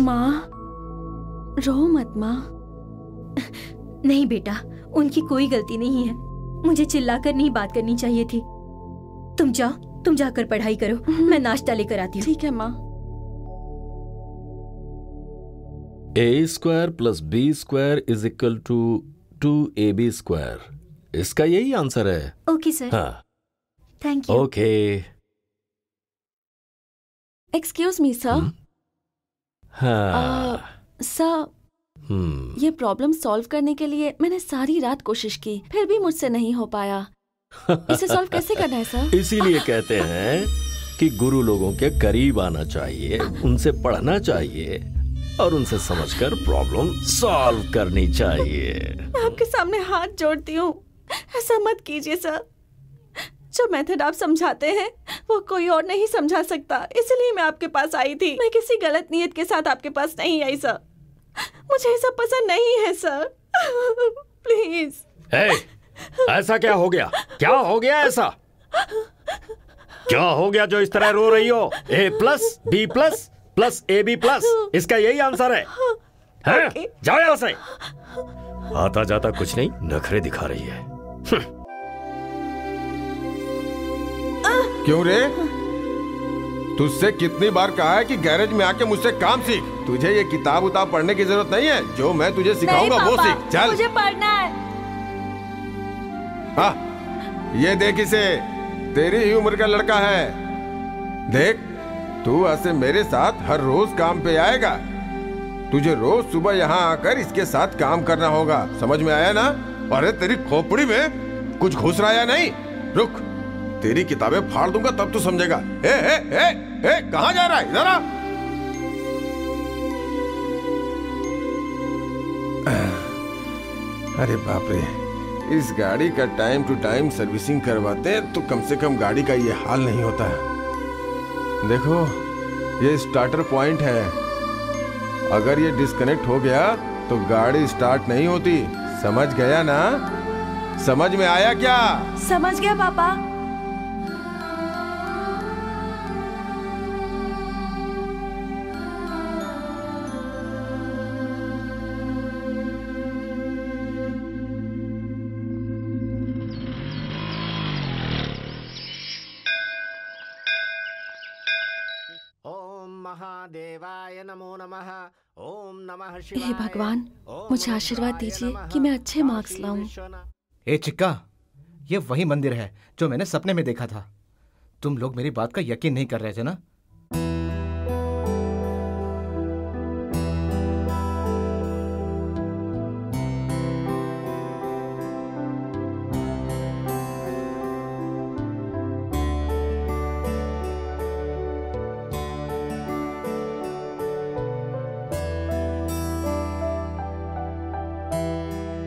माँ रो मत माँ। नहीं बेटा, उनकी कोई गलती नहीं है। मुझे चिल्लाकर नहीं बात करनी चाहिए थी। तुम जाओ, तुम जाकर पढ़ाई करो, मैं नाश्ता लेकर आती हूँ। ठीक है माँ। a² + b² = 2ab²। इसका यही आंसर है। Okay sir. हाँ thank you. Okay. Excuse me sir. हाँ सर ये प्रॉब्लम सॉल्व करने के लिए मैंने सारी रात कोशिश की, फिर भी मुझसे नहीं हो पाया। इसे सॉल्व कैसे करना है सर? इसीलिए कहते हैं कि गुरु लोगों के करीब आना चाहिए, उनसे पढ़ना चाहिए और उनसे समझकर प्रॉब्लम सॉल्व करनी चाहिए। मैं आपके सामने हाथ जोड़ती हूँ, ऐसा मत कीजिए सर। जो मेथड आप समझाते हैं वो कोई और नहीं समझा सकता, इसलिए मैं आपके पास आई थी। मैं किसी गलत नीयत के साथ आपके पास नहीं आई सर। मुझे ये सब पसंद नहीं है सर। प्लीज। ऐसा क्या हो गया? क्या हो गया ऐसा? क्या हो गया जो इस तरह रो रही हो? A+ B+ + AB+, इसका यही आंसर है? जाओ यहाँ से। आता जाता कुछ नहीं, नखरे दिखा रही है। क्यों रे? तुझसे कितनी बार कहा है कि गैरेज में आके मुझसे काम सीख। तुझे ये किताब उताब पढ़ने की जरूरत नहीं है, जो मैं तुझे सिखाऊंगा वो सीख। चल मुझे पढ़ना है। हाँ, ये देख इसे, तेरी ही उम्र का लड़का है। देख, तू आज से मेरे साथ हर रोज काम पे आएगा। तुझे रोज सुबह यहाँ आकर इसके साथ काम करना होगा, समझ में आया ना? अरे तेरी खोपड़ी में कुछ घुस रहा है नहीं? रुक, तेरी किताबें फाड़ दूंगा तब तू समझेगा। कहाँ जा रहा है? इधर आ। अरे बाप रे, इस गाड़ी का टाइम टू टाइम सर्विसिंग करवाते हैं तो कम से कम गाड़ी का ये हाल नहीं होता है। देखो, ये स्टार्टर पॉइंट है, अगर ये डिस्कनेक्ट हो गया तो गाड़ी स्टार्ट नहीं होती। समझ गया ना? समझ में आया क्या? समझ गया पापा। महादेवाय नमो नमः। ओम नमः शिवाय। हे भगवान, मुझे आशीर्वाद दीजिए कि मैं अच्छे मार्क्स लाऊं। ए चिक्का, ये वही मंदिर है जो मैंने सपने में देखा था। तुम लोग मेरी बात का यकीन नहीं कर रहे थे ना?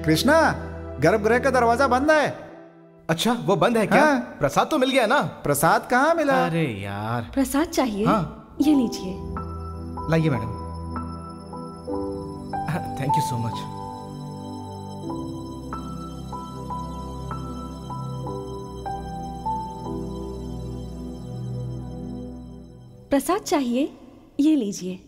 कृष्णा, गर्भगृह का दरवाजा बंद है। अच्छा, वो बंद है क्या? हाँ। प्रसाद तो मिल गया ना? प्रसाद कहाँ मिला? अरे यार, प्रसाद चाहिए? हाँ। ये लीजिए। लाइए madam. Thank you so much. प्रसाद चाहिए? ये लीजिए।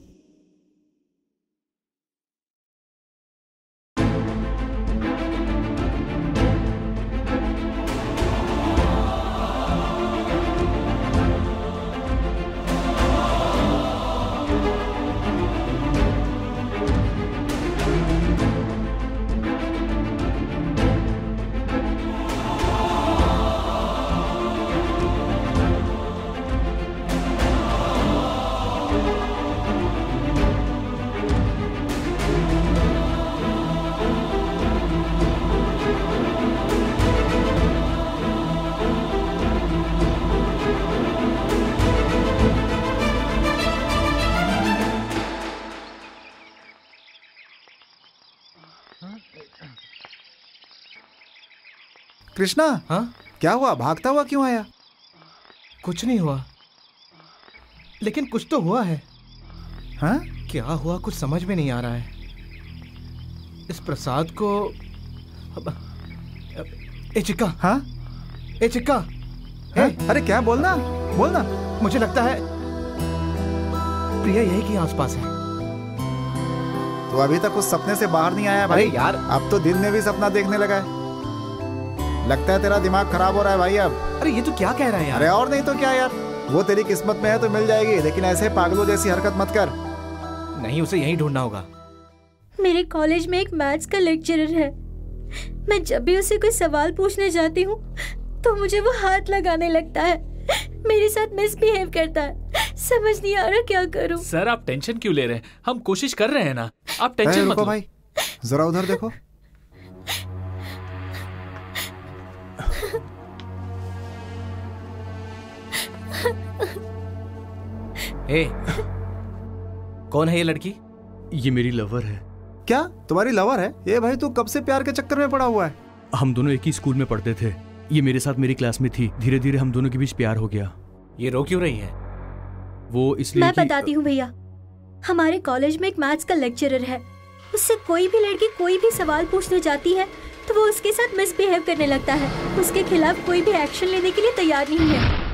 कृष्णा, हाँ? क्या हुआ? भागता हुआ क्यों आया? कुछ नहीं हुआ, लेकिन कुछ तो हुआ है। हाँ? क्या हुआ कुछ समझ में नहीं आ रहा है। इस प्रसाद को ए चिक्का। हाँ? ए चिक्का। अरे क्या? बोलना बोलना। मुझे लगता है प्रिया यही के आसपास है। तो अभी तक उस सपने से बाहर नहीं आया भाई? अरे यार, अब तो दिन में भी सपना देखने लगा है। लगता है तेरा दिमाग खराब हो रहा है भाई अब। अरे ये तो क्या कह रहा है यार? अरे और नहीं तो क्या यार, वो तेरी किस्मत में है तो मिल जाएगी, लेकिन ऐसे पागलों जैसी हरकत मत कर। नहीं, उसे यहीं ढूंढना होगा। मेरे कॉलेज में एक मैथ्स का लेक्चरर है। मैं जब भी उसे कोई सवाल पूछने जाती हूँ तो मुझे वो हाथ लगाने लगता है, मेरे साथ मिसबिहेव करता है। समझ नहीं आ रहा क्या करूं। सर, आप टेंशन क्यों ले रहे हैं? हम कोशिश कर रहे हैं ना, आप टेंशन मत लो। भाई, जरा उधर देखो। ए, कौन है ये लड़की? ये मेरी लवर है। क्या तुम्हारी लवर है? ये भाई तू कब से प्यार के चक्कर में पड़ा हुआ है? हम दोनों एक ही स्कूल में पढ़ते थे। ये मेरे साथ मेरी क्लास में थी। धीरे धीरे हम दोनों के बीच प्यार हो गया। ये रो क्यों रही है? वो इसलिए मैं बताती हूँ भैया। हमारे कॉलेज में एक मैथ्स का लेक्चरर है। उससे कोई भी लड़की कोई भी सवाल पूछने जाती है तो वो उसके साथ मिसबिहेव करने लगता है। उसके खिलाफ कोई भी एक्शन लेने के लिए तैयार नहीं है।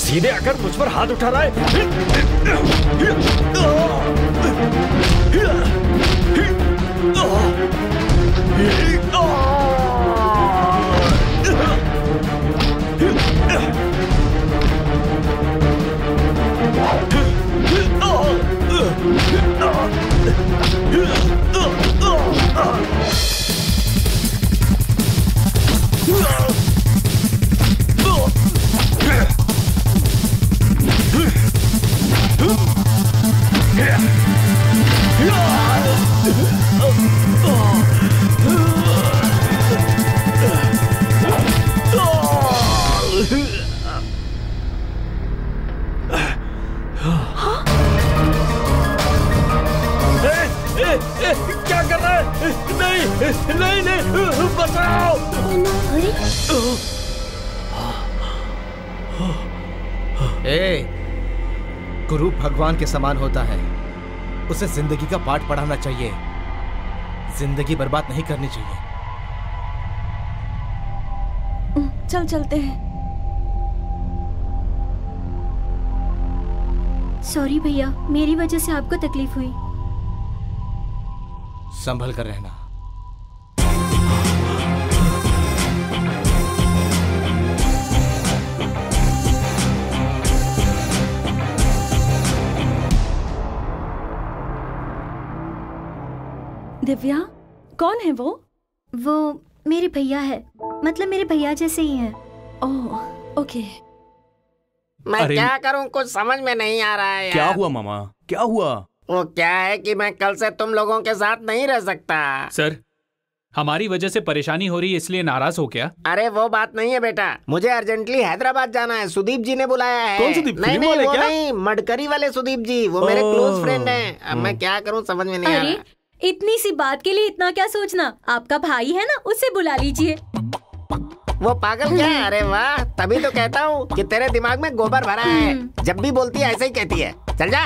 सीधे आकर मुझ पर हाथ उठा रहा है। क्या कर रहा है? नहीं नहीं नहीं, बचाओ। गुरु भगवान के समान होता है, उसे जिंदगी का पाठ पढ़ाना चाहिए, जिंदगी बर्बाद नहीं करनी चाहिए। चल चलते हैं। सॉरी भैया, मेरी वजह से आपको तकलीफ हुई। संभल कर रहना। दिव्या, कौन है वो? वो मेरे भैया है, मतलब मेरे भैया जैसे ही हैं। ओह, ओके। मैं क्या करूं, कुछ समझ में नहीं आ रहा है यार। क्या हुआ मामा, क्या हुआ? वो क्या है कि मैं कल से तुम लोगों के साथ नहीं रह सकता। सर, हमारी वजह से परेशानी हो रही है इसलिए नाराज हो क्या? अरे वो बात नहीं है बेटा, मुझे अर्जेंटली हैदराबाद जाना है, सुदीप जी ने बुलाया है। कौन सुदीप? नहीं नहीं, वो क्या? नहीं, मडकरी वाले सुदीप जी, वो मेरे क्लोज फ्रेंड हैं। अब मैं क्या करूं, समझ में नहीं आ रहा। इतनी सी बात के लिए इतना क्या सोचना, आपका भाई है ना, उससे बुला लीजिए। वो पागल क्या है? अरे वाह, तभी तो कहता हूँ कि तेरे दिमाग में गोबर भरा है, जब भी बोलती है ऐसे ही कहती है। चल जा।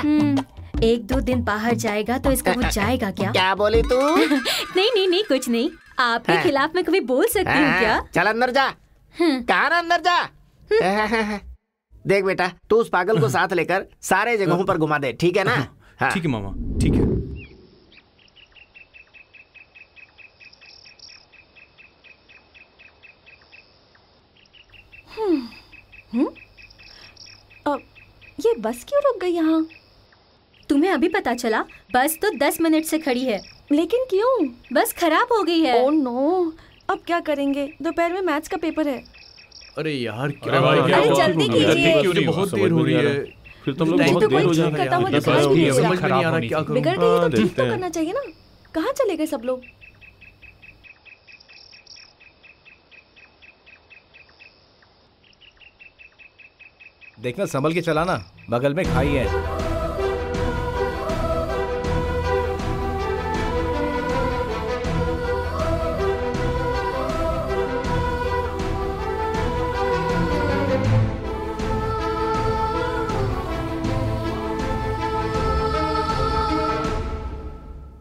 1-2 दिन बाहर जाएगा तो इसका वो जाएगा क्या? क्या बोली तू? नहीं नहीं नहीं, कुछ नहीं। आपके खिलाफ मैं कभी बोल सकती हूँ क्या? चल अंदर जा। कहाँ ना अंदर जा। देख बेटा, तू उस पागल को साथ लेकर सारे जगहों पर घुमा दे, ठीक है ना? ठीक है मामा, ठीक है। ये बस क्यों रुक गई यहाँ? तुम्हें अभी पता चला? बस तो 10 मिनट से खड़ी है। लेकिन क्यों? बस खराब हो गई है। ओह नो, अब क्या करेंगे? दोपहर में मैथ्स का पेपर है। अरे यार, क्या अरे जल्दी कीजिए, बहुत देर हो रही है। फिर तुम लोग बहुत देर हो जाएगा करता हुआ यार। दिखाई नहीं दे रहा। समझ में नहीं आ रहा क्या करूं। बिगड़ गई है तो ठीक तो करना चाहिए ना। कहाँ चले गए सब लोग? देखना संभल के चलाना, बगल में खाई है।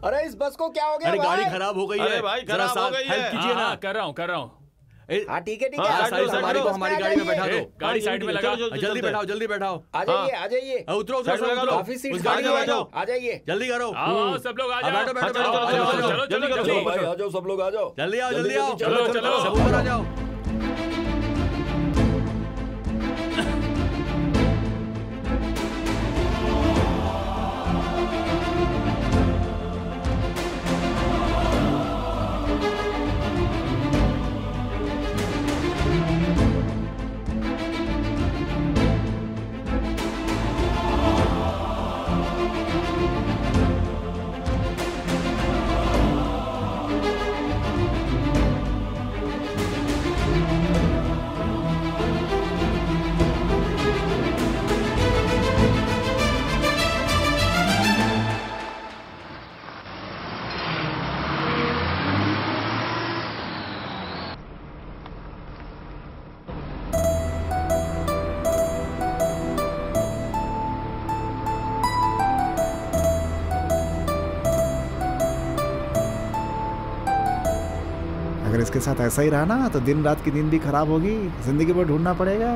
अरे इस बस को क्या हो गया? अरे गाड़ी खराब हो गई है। अरे भाई, जरा खराब हो गई हेल्प है। कीजिए ना। कर रहा हूँ। हाँ ठीक है ठीक हाँ, है। साइड हमारी को हमारी गाड़ी में बैठा दो। गाड़ी साइड में लगा। जल्दी बैठाओ, जल्दी बैठाओ। आ जाइए आ जाइए। उतरो साइड में लगा लो। काफी सीट उस गाड़ी में बैठो। आ जाइए। जल्दी करो। आओ सब लोग आ जाओ। बैठो बैठो चलो, बैठो। चलो, आ जाओ, चलो, जल्दी करो। जल्दी। भाई आ जाओ, सब लोग आ जाओ। जल्दी आओ, जल्दी आओ। चलो, चलो। सब ऊपर आ जाओ। अगर इसके साथ ऐसा ही रहा ना तो दिन रात की नींद भी खराब होगी, जिंदगी भर ढूंढना पड़ेगा।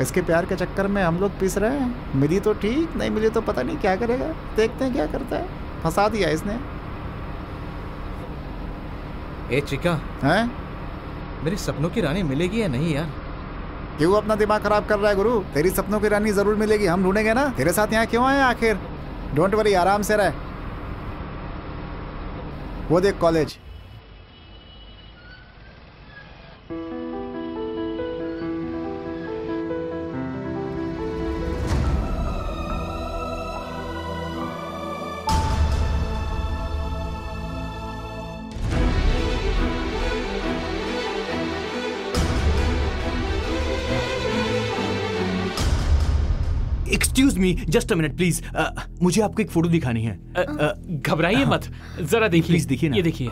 इसके प्यार के चक्कर में हम लोग पिस रहे हैं। मिली तो ठीक, नहीं मिली तो पता नहीं क्या करेगा। देखते हैं क्या करता है। फंसा दिया इसने। ए चिका, हैं? मेरे सपनों की रानी मिलेगी या नहीं यार? क्यों अपना दिमाग खराब कर रहा है गुरु? तेरी सपनों की रानी जरूर मिलेगी, हम ढूंढेंगे ना। तेरे साथ यहाँ क्यों आए आखिर? डोंट वरी, आराम से रह। वो देख college. Excuse me, just a minute please. मुझे आपको एक फोटो दिखानी है। घबराइए मत, जरा देखिए। प्लीज देखिए ना। ये देखिए।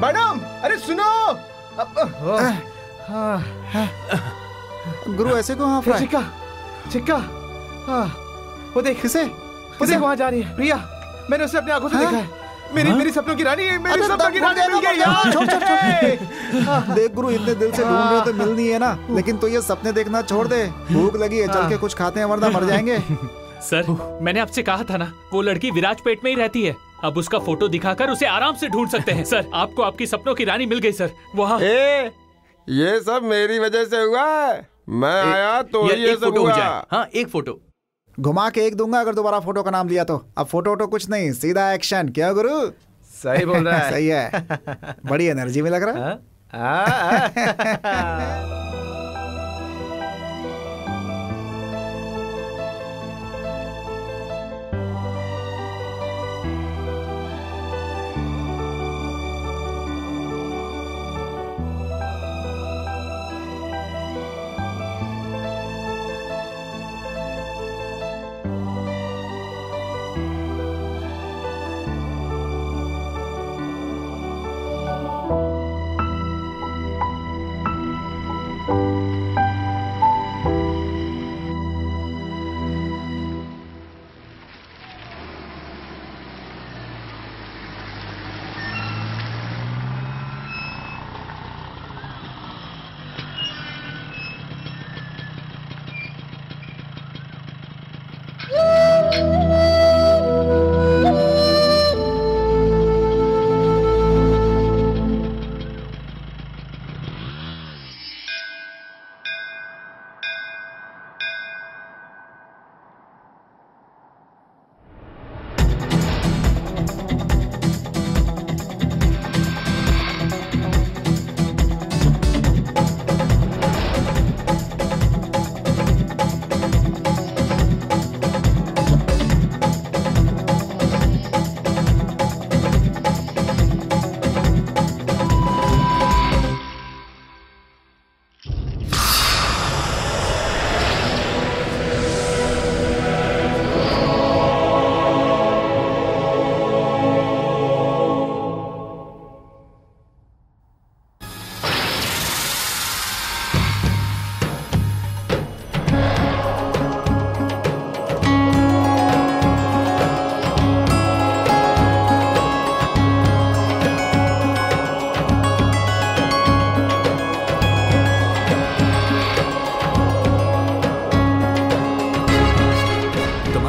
मैडम, अरे सुनो। गुरु ऐसे को हाँ फ्राई। चिक्का, चिक्का, वो देख, किसे? वो देख वहाँ जा रही है प्रिया। मैंने उसे अपनी आंखों से देखा है। मेरी सपनों की रानी, मेरी सपनों की रानी मिल गई यार। छोड़ छोड़ छोड़। देख गुरु, इतने दिल से ढूंढ रहे हो तो मिलनी है ना। लेकिन तो ये सपने देखना छोड़ दे। भूख लगी है, चल के कुछ खाते हैं वरना मर जाएंगे। सर, मैंने आपसे कहा था ना, वो लड़की विराजपेट में ही रहती है। अब उसका फोटो दिखाकर उसे आराम से ढूंढ सकते हैं। सर, आपको आपकी सपनों की रानी मिल गई सर। वहाँ ये सब मेरी वजह से हुआ है। मैं आया तो ये सब फोटो हो हुआ। जाए। हाँ, एक फोटो घुमा के एक दूंगा अगर दोबारा फोटो का नाम लिया तो। अब फोटो वोटो कुछ नहीं, सीधा एक्शन। क्या गुरु? सही बोल रहा है। सही है, बड़ी एनर्जी में लग रहा है।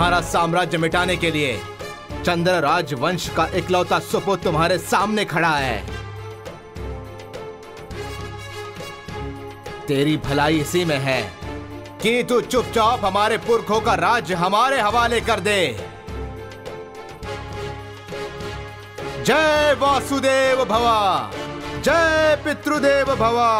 तुम्हारा साम्राज्य मिटाने के लिए चंद्र राजवंश का इकलौता सुपुत्र तुम्हारे सामने खड़ा है। तेरी भलाई इसी में है कि तू चुपचाप हमारे पुरखों का राज्य हमारे हवाले कर दे। जय वासुदेव भवा, जय पितृदेव भवा।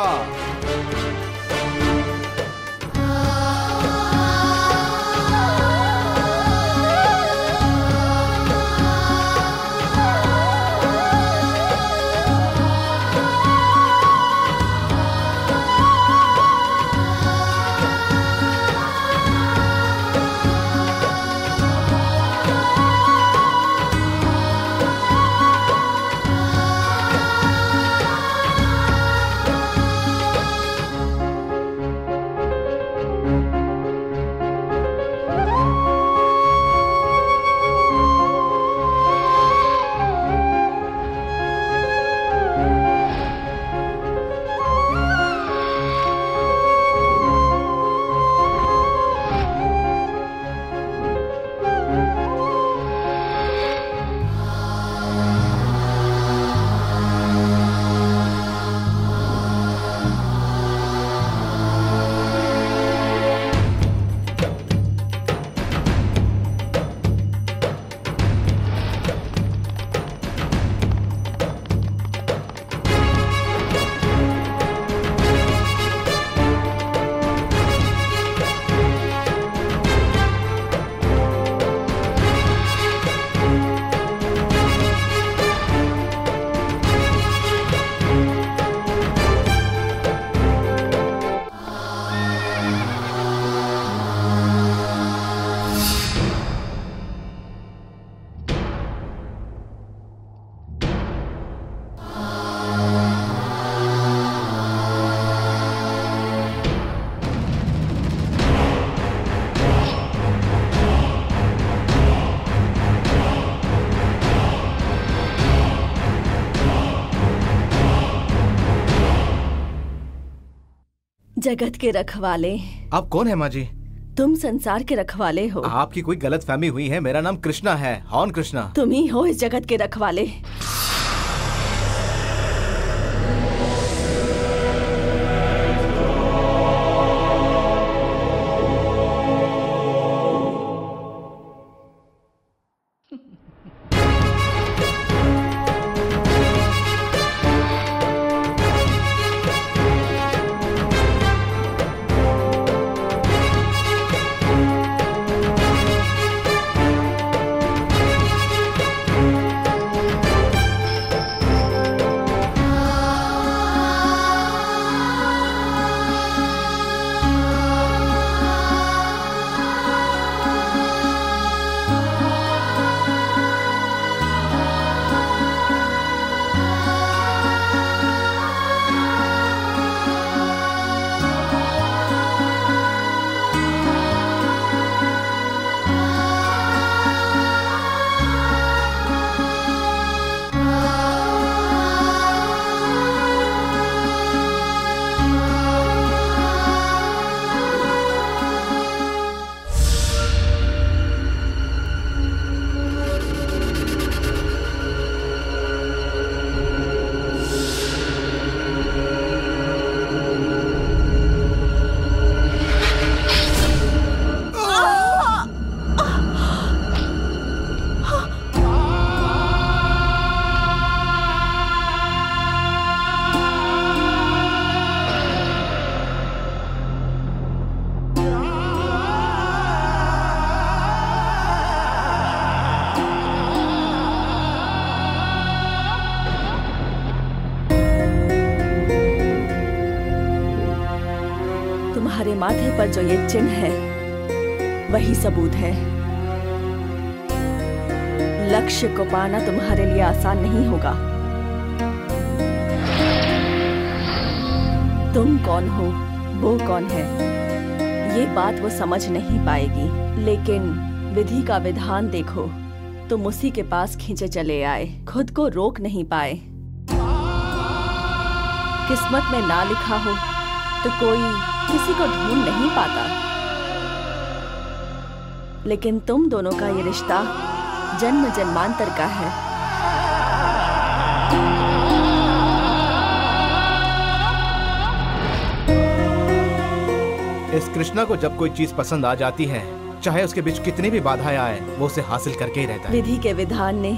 जगत के रखवाले। आप कौन है माँ जी? तुम संसार के रखवाले हो। आपकी कोई गलतफहमी हुई है। मेरा नाम कृष्णा है, हॉर्न कृष्णा। तुम ही हो इस जगत के रखवाले। तुम्हारे माथे पर जो ये चिन्ह है वही सबूत है। लक्ष्य को पाना तुम्हारे लिए आसान नहीं होगा। तुम कौन हो, वो कौन है, ये बात वो समझ नहीं पाएगी। लेकिन विधि का विधान देखो, तुम उसी के पास खींचे चले आए, खुद को रोक नहीं पाए। किस्मत में ना लिखा हो तो कोई किसी को ढूंढ नहीं पाता। लेकिन तुम दोनों का ये रिश्ता जन्म जन्मांतर का है। इस कृष्णा को जब कोई चीज पसंद आ जाती है, चाहे उसके बीच कितनी भी बाधाएं आए, वो उसे हासिल करके ही रहता है। विधि के विधान ने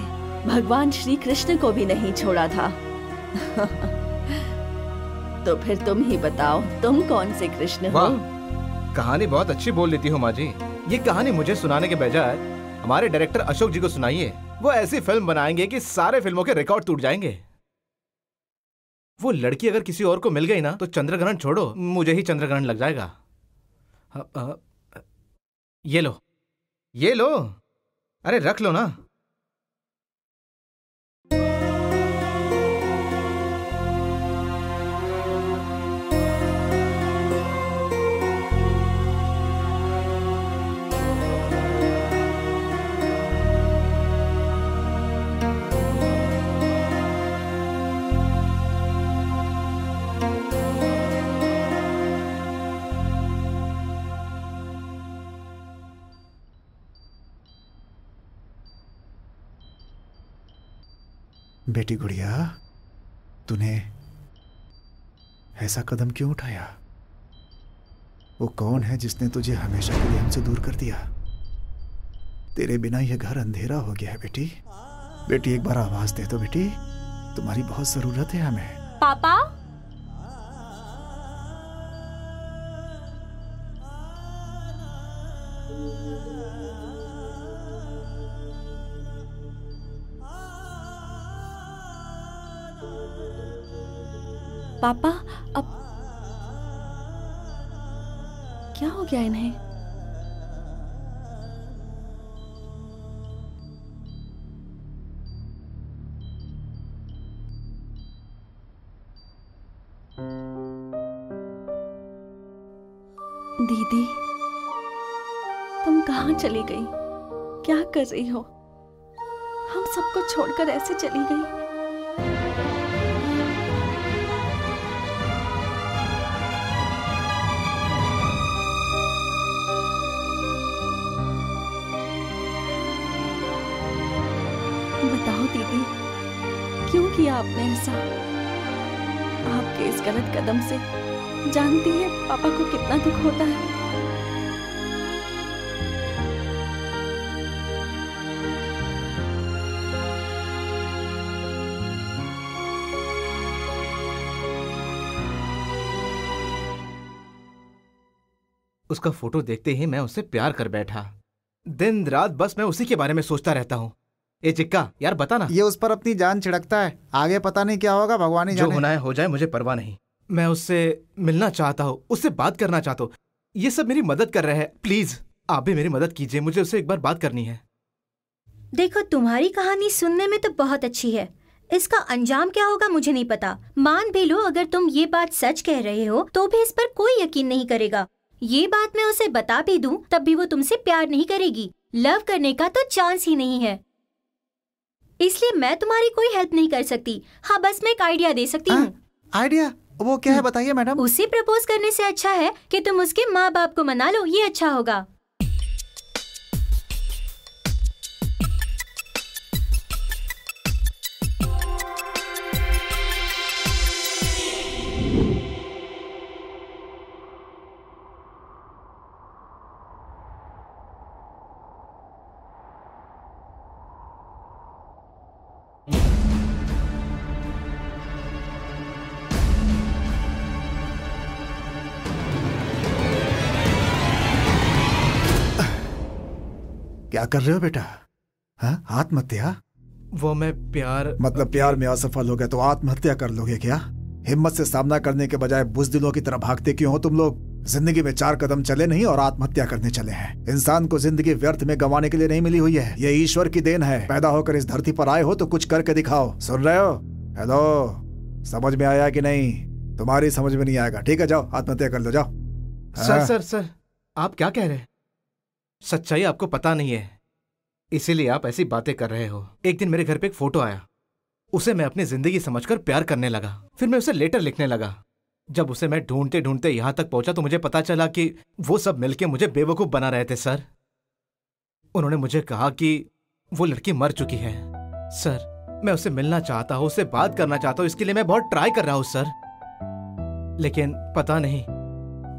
भगवान श्री कृष्ण को भी नहीं छोड़ा था। तो फिर तुम ही बताओ, तुम कौन से कृष्ण हो? कहानी बहुत अच्छी बोल लेती हो माँ जी। ये कहानी मुझे सुनाने के बजाय हमारे डायरेक्टर अशोक जी को सुनाइए। वो ऐसी फिल्म बनाएंगे कि सारे फिल्मों के रिकॉर्ड टूट जाएंगे। वो लड़की अगर किसी और को मिल गई ना, तो चंद्रग्रहण छोड़ो, मुझे ही चंद्रग्रहण लग जाएगा। ये लो, ये लो, अरे रख लो ना। बेटी गुड़िया, तूने ऐसा कदम क्यों उठाया? वो कौन है जिसने तुझे हमेशा के लिए हमसे दूर कर दिया? तेरे बिना यह घर अंधेरा हो गया है बेटी। बेटी एक बार आवाज दे दो बेटी, तुम्हारी बहुत जरूरत है हमें। पापा, पापा, अब क्या हो गया इन्हें? दीदी, तुम कहाँ चली गई? क्या कर रही हो? हम सबको छोड़कर ऐसे चली गई। बताओ दीदी, क्यों किया आपने ऐसा? आपके इस गलत कदम से जानती है पापा को कितना दुख होता है। उसका फोटो देखते ही मैं उससे प्यार कर बैठा। दिन रात बस मैं उसी के बारे में सोचता रहता हूँ। ए चिक्का, यार बता ना। ये उस पर अपनी जान छिड़कता है, आगे पता नहीं क्या होगा, भगवान ही जाने। जो होना है हो जाए, मुझे परवाह नहीं। मैं उससे मिलना चाहता हूँ, उससे बात करना चाहता हूँ। ये सब मेरी मदद कर रहे हैं। प्लीज आप भी मेरी मदद कीजिए, मुझे उससे एक बार बात करनी है। देखो, तुम्हारी कहानी सुनने में तो बहुत अच्छी है, इसका अंजाम क्या होगा मुझे नहीं पता। मान भी लो अगर तुम ये बात सच कह रहे हो, तो भी इस पर कोई यकीन नहीं करेगा। ये बात मैं उसे बता भी दूं, तब भी वो तुमसे प्यार नहीं करेगी। लव करने का तो चांस ही नहीं है, इसलिए मैं तुम्हारी कोई हेल्प नहीं कर सकती। हाँ, बस मैं एक आइडिया दे सकती हूँ। आइडिया? वो क्या है बताइए मैडम। उसे प्रपोज करने से अच्छा है कि तुम उसके माँ बाप को मना लो, ये अच्छा होगा। क्या कर रहे हो बेटा? हाँ, आत्महत्या? वो मैं प्यार मतलब प्यार में असफल हो गए तो आत्महत्या कर लोगे क्या? हिम्मत से सामना करने के बजाय बुज़दिलों की तरह भागते क्यों हो तुम लोग? जिंदगी में 4 कदम चले नहीं और आत्महत्या करने चले हैं। इंसान को जिंदगी व्यर्थ में गंवाने के लिए नहीं मिली हुई है, ये ईश्वर की देन है। पैदा होकर इस धरती पर आए हो तो कुछ करके दिखाओ। सुन रहे हो? हेलो, समझ में आया कि नहीं? तुम्हारी समझ में नहीं आएगा। ठीक है, जाओ आत्महत्या कर लो, जाओ। सर आप क्या कह रहे हैं? सच्चाई आपको पता नहीं है, इसीलिए आप ऐसी बातें कर रहे हो। एक दिन मेरे घर पे एक फोटो आया, उसे मैं अपनी जिंदगी समझकर प्यार करने लगा। फिर मैं उसे लेटर लिखने लगा। जब उसे मैं ढूंढते ढूंढते यहाँ तक पहुंचा तो मुझे पता चला कि वो सब मिलके मुझे बेवकूफ बना रहे थे। सर, उन्होंने मुझे कहा कि वो लड़की मर चुकी है। सर, मैं उससे मिलना चाहता हूँ, उससे बात करना चाहता हूँ, इसके लिए मैं बहुत ट्राई कर रहा हूँ सर, लेकिन पता नहीं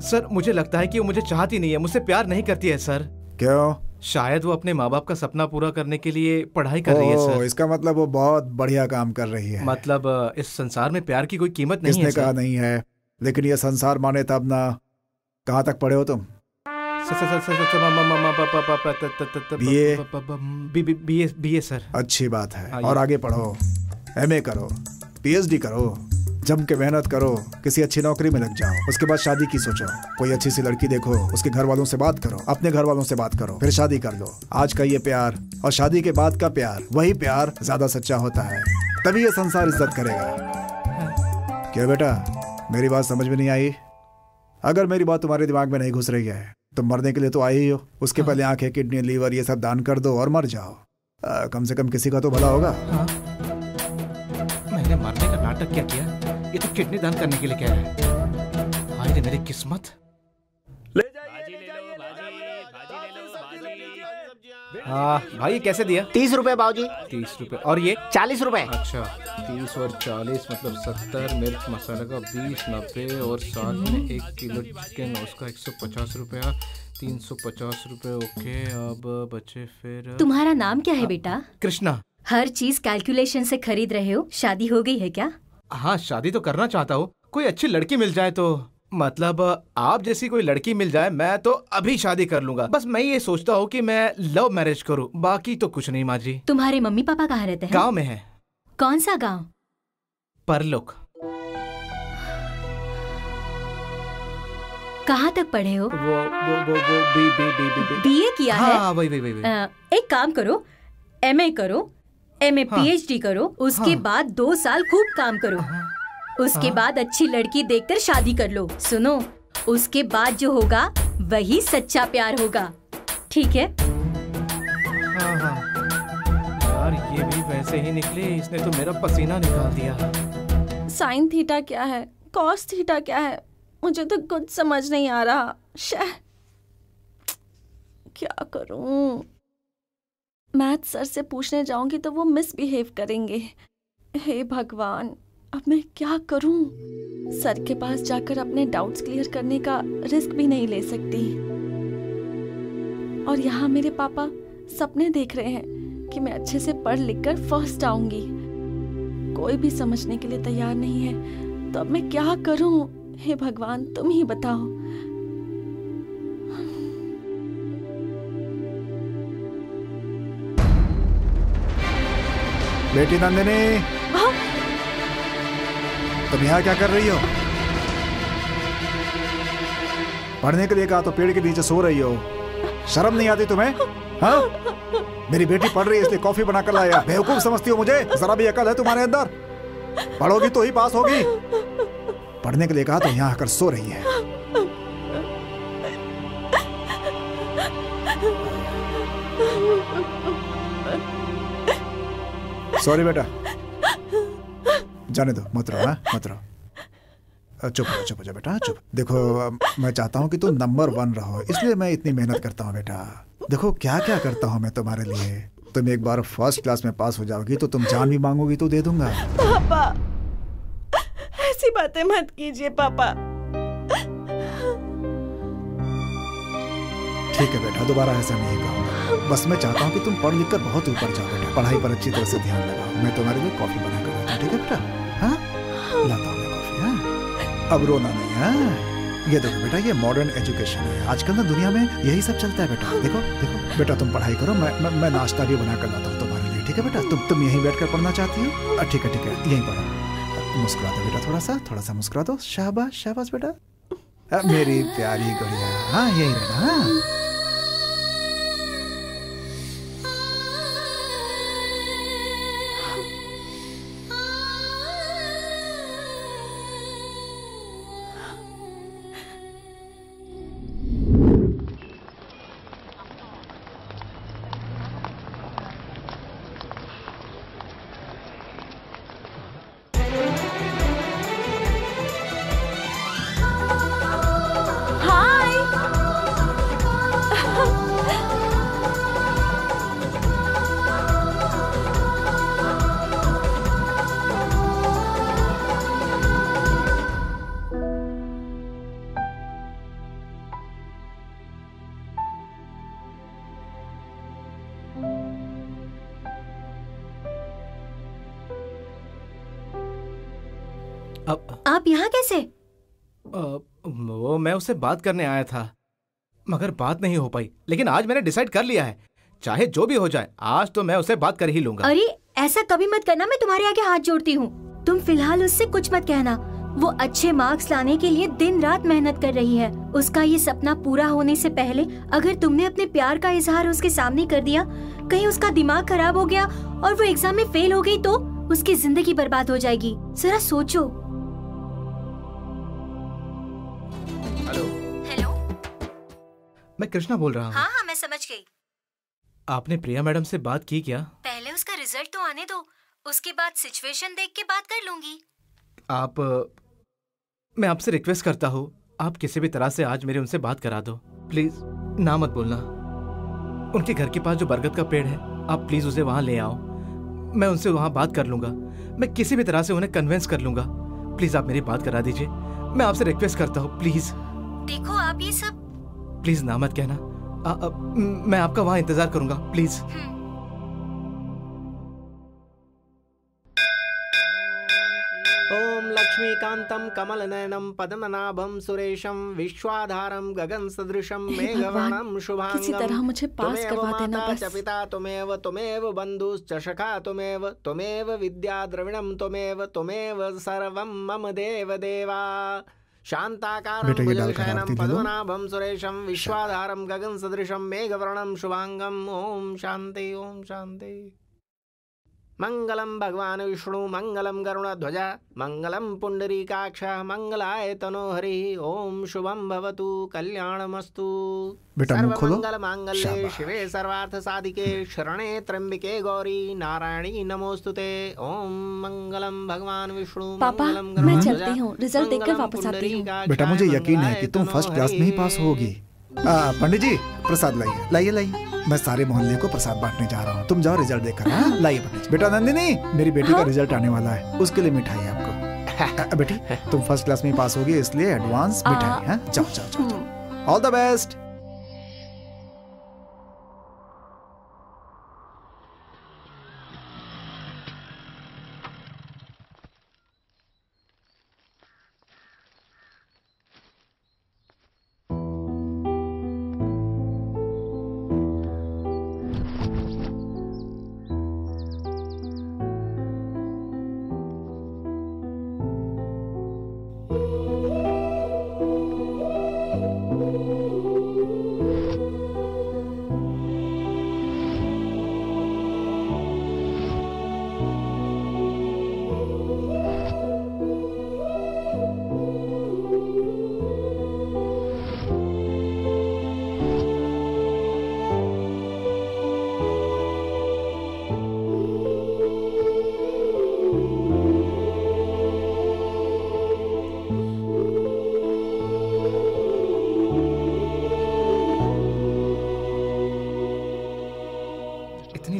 सर, मुझे लगता है कि वो मुझे चाहती नहीं है, मुझसे प्यार नहीं करती है सर। क्यों? शायद वो अपने माँ बाप का सपना पूरा करने के लिए पढ़ाई कर रही है सर। इसका मतलब वो बहुत बढ़िया काम कर रही है। मतलब इस संसार में प्यार की कोई कीमत नहीं है। किसने कहा नहीं है? लेकिन ये संसार माने तब ना। कहाँ तक पढ़े हो तुम? BA sir. अच्छी बात है, और आगे पढ़ो, एमए करो, पीएचडी करो, जम के मेहनत करो, किसी अच्छी नौकरी में लग जाओ। उसके बाद शादी की सोचो, कोई अच्छी सी लड़की देखो, उसके घर वालों से बात करो, अपने घर वालों से बात करो, फिर शादी कर लो। आज का ये प्यार और शादी के बाद का प्यार, वही प्यार ज्यादा सच्चा होता है, तभी ये संसार इज्जत करेगा। क्या बेटा, मेरी बात समझ में नहीं आई? अगर मेरी बात तुम्हारे दिमाग में नहीं घुस रही है, तुम मरने के लिए तो आए ही हो। उसके पहले आंखें, किडनी, लीवर ये सब दान कर दो और मर जाओ। कम से कम किसी का तो भला होगा। मैंने मरने का नाटक क्या किया? ये तो किडनी दान करने के लिए कह रहा है। हाय रे मेरी किस्मत। हाँ भाई, कैसे दिया? 30 रुपए बाबूजी। 30 रुपए। और ये 40 रुपए। अच्छा, 30 और 40 मतलब 70। मिर्च मसाला का 20, 90 और साथ में 1 किलो चिकन, उसका 150 रुपया, 350 रुपए। ओके, अब बचे फिर। तुम्हारा नाम क्या है बेटा? कृष्णा। हर चीज कैलकुलेशन से खरीद रहे हो। शादी हो गई है क्या? हाँ, शादी तो करना चाहता हूँ, कोई अच्छी लड़की मिल जाए तो। मतलब आप जैसी कोई लड़की मिल जाए, मैं तो अभी शादी कर लूंगा। बस मैं ये सोचता हूँ कि मैं लव मैरिज करूँ, बाकी तो कुछ नहीं माँ जी। तुम्हारे मम्मी पापा कहाँ रहते हैं? गांव में है। कौन सा गांव? परलोक। कहाँ तक पढ़े हो? वो बीए किया है? हाँ, वही। एक काम करो, एमए करो, एमए पीएचडी करो, उसके बाद 2 साल खूब काम करो, उसके बाद अच्छी लड़की देखकर शादी कर लो। सुनो, उसके बाद जो होगा वही सच्चा प्यार होगा, ठीक है? हाँ। यार ये भी वैसे ही निकली, इसने तो मेरा पसीना निकाल दिया। साइन थीटा क्या है, कॉस थीटा क्या है, मुझे तो कुछ समझ नहीं आ रहा। क्या करूं? मैथ सर से पूछने जाऊंगी तो वो मिसबिहेव करेंगे। हे भगवान, अब मैं क्या करूं? सर के पास जाकर अपने डाउट्स क्लियर करने का रिस्क भी नहीं ले सकती। और यहाँ मेरे पापा सपने देख रहे हैं कि मैं अच्छे से पढ़ लिख कर फर्स्ट आऊंगी। कोई भी समझने के लिए तैयार नहीं है, तो अब मैं क्या करूं? हे भगवान, तुम ही बताओ। बेटी नंदिनी, तुम यहाँ क्या कर रही हो? पढ़ने के लिए कहा तो पेड़ के नीचे सो रही हो। शर्म नहीं आती तुम्हें? हाँ? मेरी बेटी पढ़ रही है इसलिए कॉफी बनाकर लाया। बेवकूफ समझती हो मुझे? जरा भी अकल है तुम्हारे अंदर? पढ़ोगी तो ही पास होगी। पढ़ने के लिए कहा तो यहाँ आकर सो रही है। सॉरी बेटा, जाने दो, मत रो, मत रो। चुप हो जा बेटा, चुप। देखो, मैं चाहता हूँ कि तुम नंबर 1 रहो, इसलिए मैं इतनी मेहनत करता हूँ बेटा। देखो क्या क्या करता हूँ मैं तुम्हारे लिए। तुम एक बार फर्स्ट क्लास में पास हो जाओगी तो तुम जान भी मांगोगी तो दे दूंगा। पापा, ऐसी बातें मत कीजिए पापा। ठीक है बेटा, दोबारा ऐसा नहीं कहूँगा। बस मैं चाहता हूँ कि तुम पढ़ लिख कर बहुत ऊपर जाओ बेटा। पढ़ाई पर अच्छी तरह से ध्यान लगाओ। मैं तुम्हारे लिए कॉफी बना कर लाता हूँ, ठीक है बेटा? हाँ, लाता हूँ मैं कॉफी। हाँ, अब रोना नहीं। हाँ, ये देखो बेटा, ये मॉडर्न एजुकेशन है। आजकल ना दुनिया में यही सब चलता है बेटा। देखो देखो बेटा, तुम पढ़ाई करो, मैं नाश्ता भी बना कर लाता हूँ तुम्हारे लिए, ठीक है बेटा? तुम यहीं बैठ कर पढ़ना चाहती हो? ठीक है, यहीं पढ़ो। मुस्कुरा दो बेटा, थोड़ा सा मुस्कुरा दो। शाबाश शाबाश बेटा, मेरी प्यारी गुड़िया। हाँ, यही रहना। हाँ, आप यहाँ कैसे? वो मैं उससे बात करने आया था, मगर बात नहीं हो पाई। लेकिन आज मैंने डिसाइड कर लिया है, चाहे जो भी हो जाए, आज तो मैं उससे बात कर ही लूंगा। अरे ऐसा कभी मत करना, मैं तुम्हारे आगे हाथ जोड़ती हूँ। तुम फिलहाल उससे कुछ मत कहना। वो अच्छे मार्क्स लाने के लिए दिन रात मेहनत कर रही है। उसका ये सपना पूरा होने से पहले अगर तुमने अपने प्यार का इजहार उसके सामने कर दिया, कहीं उसका दिमाग खराब हो गया और वो एग्जाम में फेल हो गई तो उसकी जिंदगी बर्बाद हो जाएगी। जरा सोचो। हेलो। हेलो, मैं कृष्णा बोल रहा हूँ। हाँ हाँ मैं समझ गई। आपने प्रिया मैडम से बात की क्या? पहले उसका रिजल्ट तो आने दो, उसके बाद सिचुएशन देख के बात कर लूंगी। मैं आपसे रिक्वेस्ट करता हूँ, आप किसी भी तरह से आज मेरे उनसे बात करा दो प्लीज। ना मत बोलना। उनके घर के पास जो बरगद का पेड़ है, आप प्लीज उसे वहां ले आओ। मैं उनसे वहां बात कर लूंगा। मैं किसी भी तरह से उन्हें कन्विंस कर लूंगा। प्लीज आप मेरी बात करा दीजिए। मैं आपसे रिक्वेस्ट करता हूँ प्लीज। देखो आप ये सब प्लीज ना मत कहना। मैं आपका वहां इंतजार करूंगा प्लीज। ओम लक्ष्मीकांतम कमलनयनम पद्मनाभम सुरेशम विश्वाधारम गगन सदृशम मेघवर्णम शुभांगम। किसी तरह मुझे पास करवा देना बस। पिता तुमेव तुमेव बंधुश्च सखा तुमेव विद्या द्रविणम तुमेव सर्वं मम देव देवा। शांताकारं भुजगशयनं पद्मनाभं सुरेशं विश्वाधारं गगन सदृशं मेघवर्णं शुभांगम। ओम शांति ओम शांति। मंगलम भगवान विष्णु मंगलम गरुड़ध्वज मंगलम पुंडरीकाक्ष मंगलाय तनोहरि। ओम शुभम भवतु कल्याणमस्तु। सर्वमंगल मांगल्ये शिवे सर्वार्थ साधिके शरणे त्र्यंबिके गौरी नारायणी नमोस्तुते। ओम मंगलम भगवान विष्णु। पापा मैं चलती हूँ, रिजल्ट देखकर वापस आती हूँ। बेटा मुझे यकीन है कि तुम फर्स्ट क्लास में ही पास होगी। पंडित जी प्रसाद लाइए लाइए लाइए। मैं सारे मोहल्ले को प्रसाद बांटने जा रहा हूँ, तुम जाओ रिजल्ट देखकर। हाँ लाइए पंडित जी। बेटा नंदिनी, मेरी बेटी का रिजल्ट आने वाला है, उसके लिए मिठाई आपको। बेटी तुम फर्स्ट क्लास में ही पास होगी, इसलिए एडवांस मिठाई है। जाओ जाओ जाओ। All the best.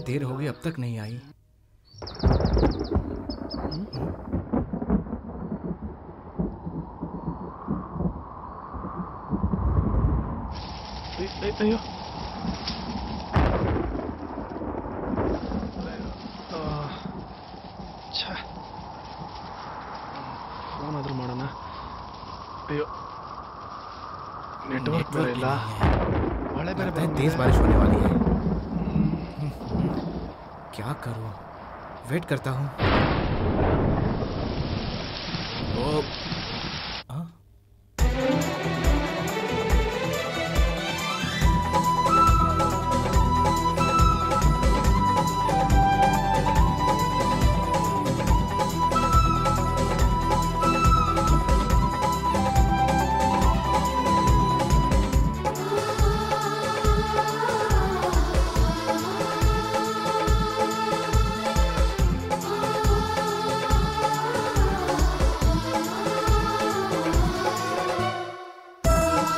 देर हो गई, अब तक नहीं आई। ಫೋನ್ ಆದ್ರೂ ಮಾಡೋಣ. ಅಯ್ಯೋ नेटवर्क ಬೇರೆ ಇಲ್ಲ, ಮಳೆ ಬೇರೆ ಬಂದಿದೆ. तेज बारिश होने वाली है। क्या करूं? वेट करता हूं।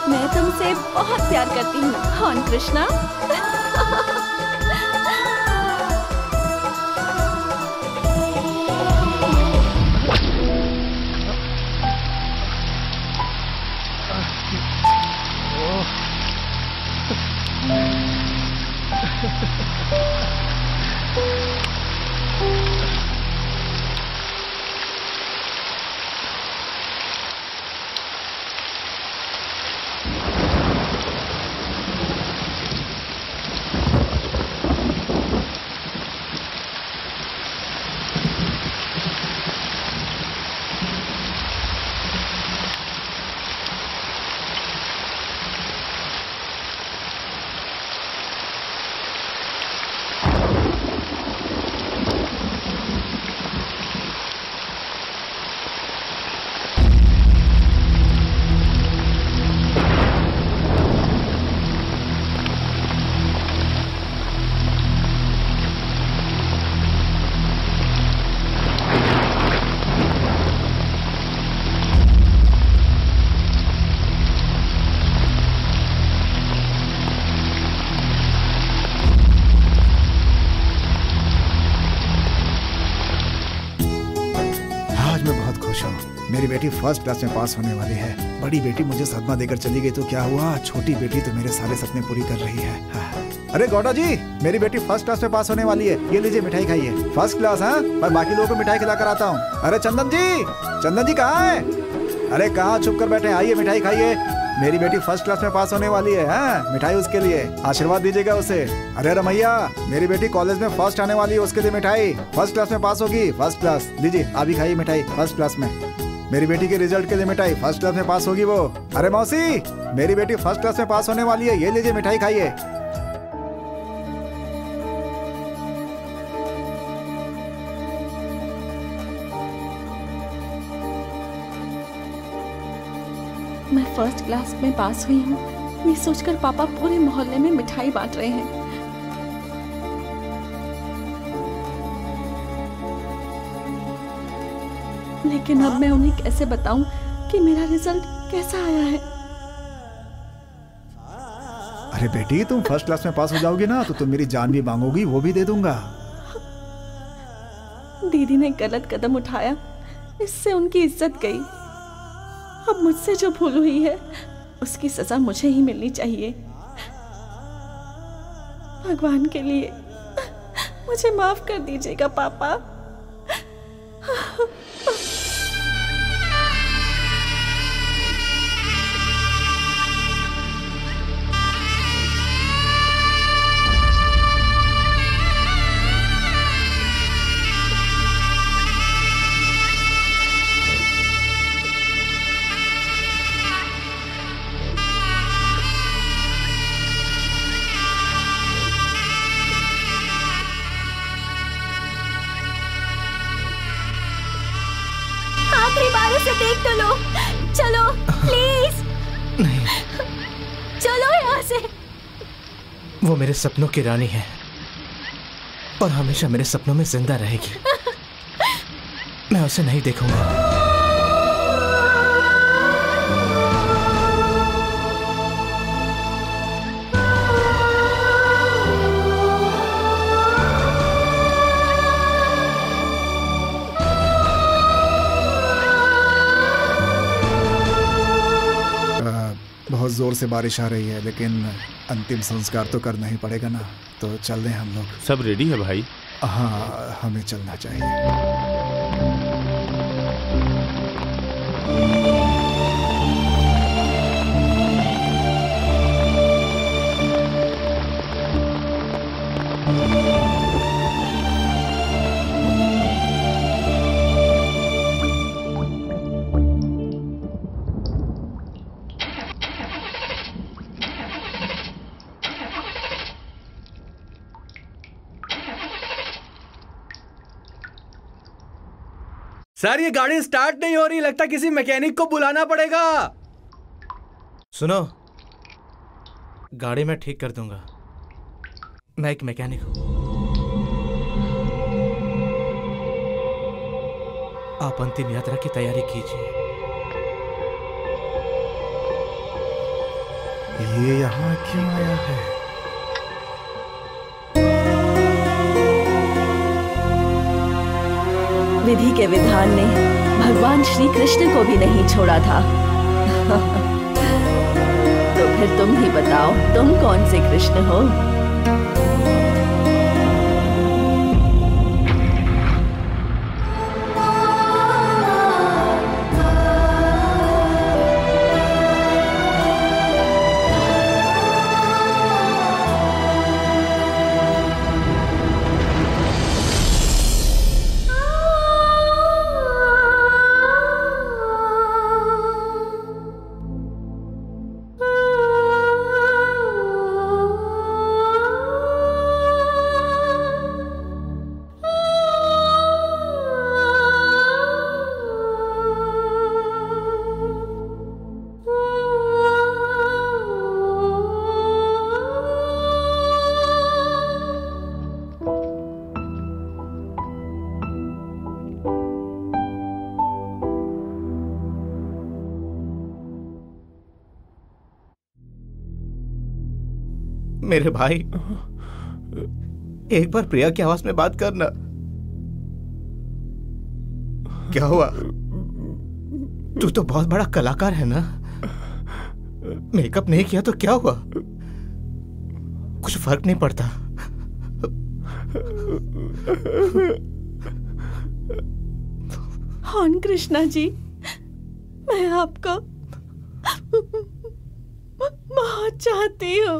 मैं तुमसे बहुत प्यार करती हूँ। हाँ कृष्णा। मेरी बेटी फर्स्ट क्लास में पास होने वाली है। बड़ी बेटी मुझे सदमा देकर चली गई तो क्या हुआ, छोटी बेटी तो मेरे सारे सपने पूरी कर रही है। अरे गौड़ा जी, मेरी बेटी फर्स्ट क्लास में पास होने वाली है, ये लीजिए मिठाई खाइए। First class? हाँ, मैं बाकी लोगों को मिठाई खिला कर आता हूँ। अरे चंदन जी कहाँ है? अरे कहाँ छुप कर बैठे, आइए मिठाई खाइए। मेरी बेटी फर्स्ट क्लास में पास होने वाली है। हाँ, मिठाई उसके लिए, आशीर्वाद दीजिएगा उसे। अरे रमैया, मेरी बेटी कॉलेज में फर्स्ट आने वाली है, उसके लिए मिठाई। फर्स्ट क्लास में पास होगी, फर्स्ट क्लास। लीजिए आप भी खाइए मिठाई, फर्स्ट क्लास में। मेरी बेटी के रिजल्ट के लिए मिठाई, फर्स्ट क्लास में पास होगी वो। अरे मौसी, मेरी बेटी फर्स्ट क्लास में पास होने वाली है, ये लीजिए मिठाई खाइए। मैं फर्स्ट क्लास में पास हुई हूँ, ये सोचकर पापा पूरे मोहल्ले में मिठाई बांट रहे हैं। लेकिन अब मैं उन्हें कैसे बताऊं कि मेरा रिजल्ट कैसा आया है। अरे बेटी, तुम फर्स्ट क्लास में पास हो जाओगी ना तो तुम मेरी जान भी मांगोगी, वो भी दे दूंगा। दीदी ने गलत कदम उठाया, इससे उनकी इज्जत गई। अब मुझसे जो भूल हुई है उसकी सजा मुझे ही मिलनी चाहिए। भगवान के लिए मुझे माफ कर दीजिएगा पापा। देख तो लो, चलो प्लीज। नहीं, चलो यहाँ से। वो मेरे सपनों की रानी है और हमेशा मेरे सपनों में जिंदा रहेगी। मैं उसे नहीं देखूंगा। बहुत जोर से बारिश आ रही है, लेकिन अंतिम संस्कार तो करना ही पड़ेगा ना, तो चल रहे हैं हम लोग। सब रेडी है भाई? हाँ, हमें चलना चाहिए। सर, ये गाड़ी स्टार्ट नहीं हो रही, लगता किसी मैकेनिक को बुलाना पड़ेगा। सुनो, गाड़ी मैं ठीक कर दूंगा, मैं एक मैकेनिक हूं। आप अंतिम यात्रा की तैयारी कीजिए। ये यहाँ क्यों आया है? विधि के विधान ने भगवान श्री कृष्ण को भी नहीं छोड़ा था। तो फिर तुम ही बताओ, तुम कौन से कृष्ण हो? मेरे भाई, एक बार प्रिया की आवाज में बात करना। क्या हुआ? तू तो बहुत बड़ा कलाकार है ना। मेकअप नहीं किया तो क्या हुआ, कुछ फर्क नहीं पड़ता। हाँ कृष्णा जी, मैं आपको बहुत चाहती हूँ।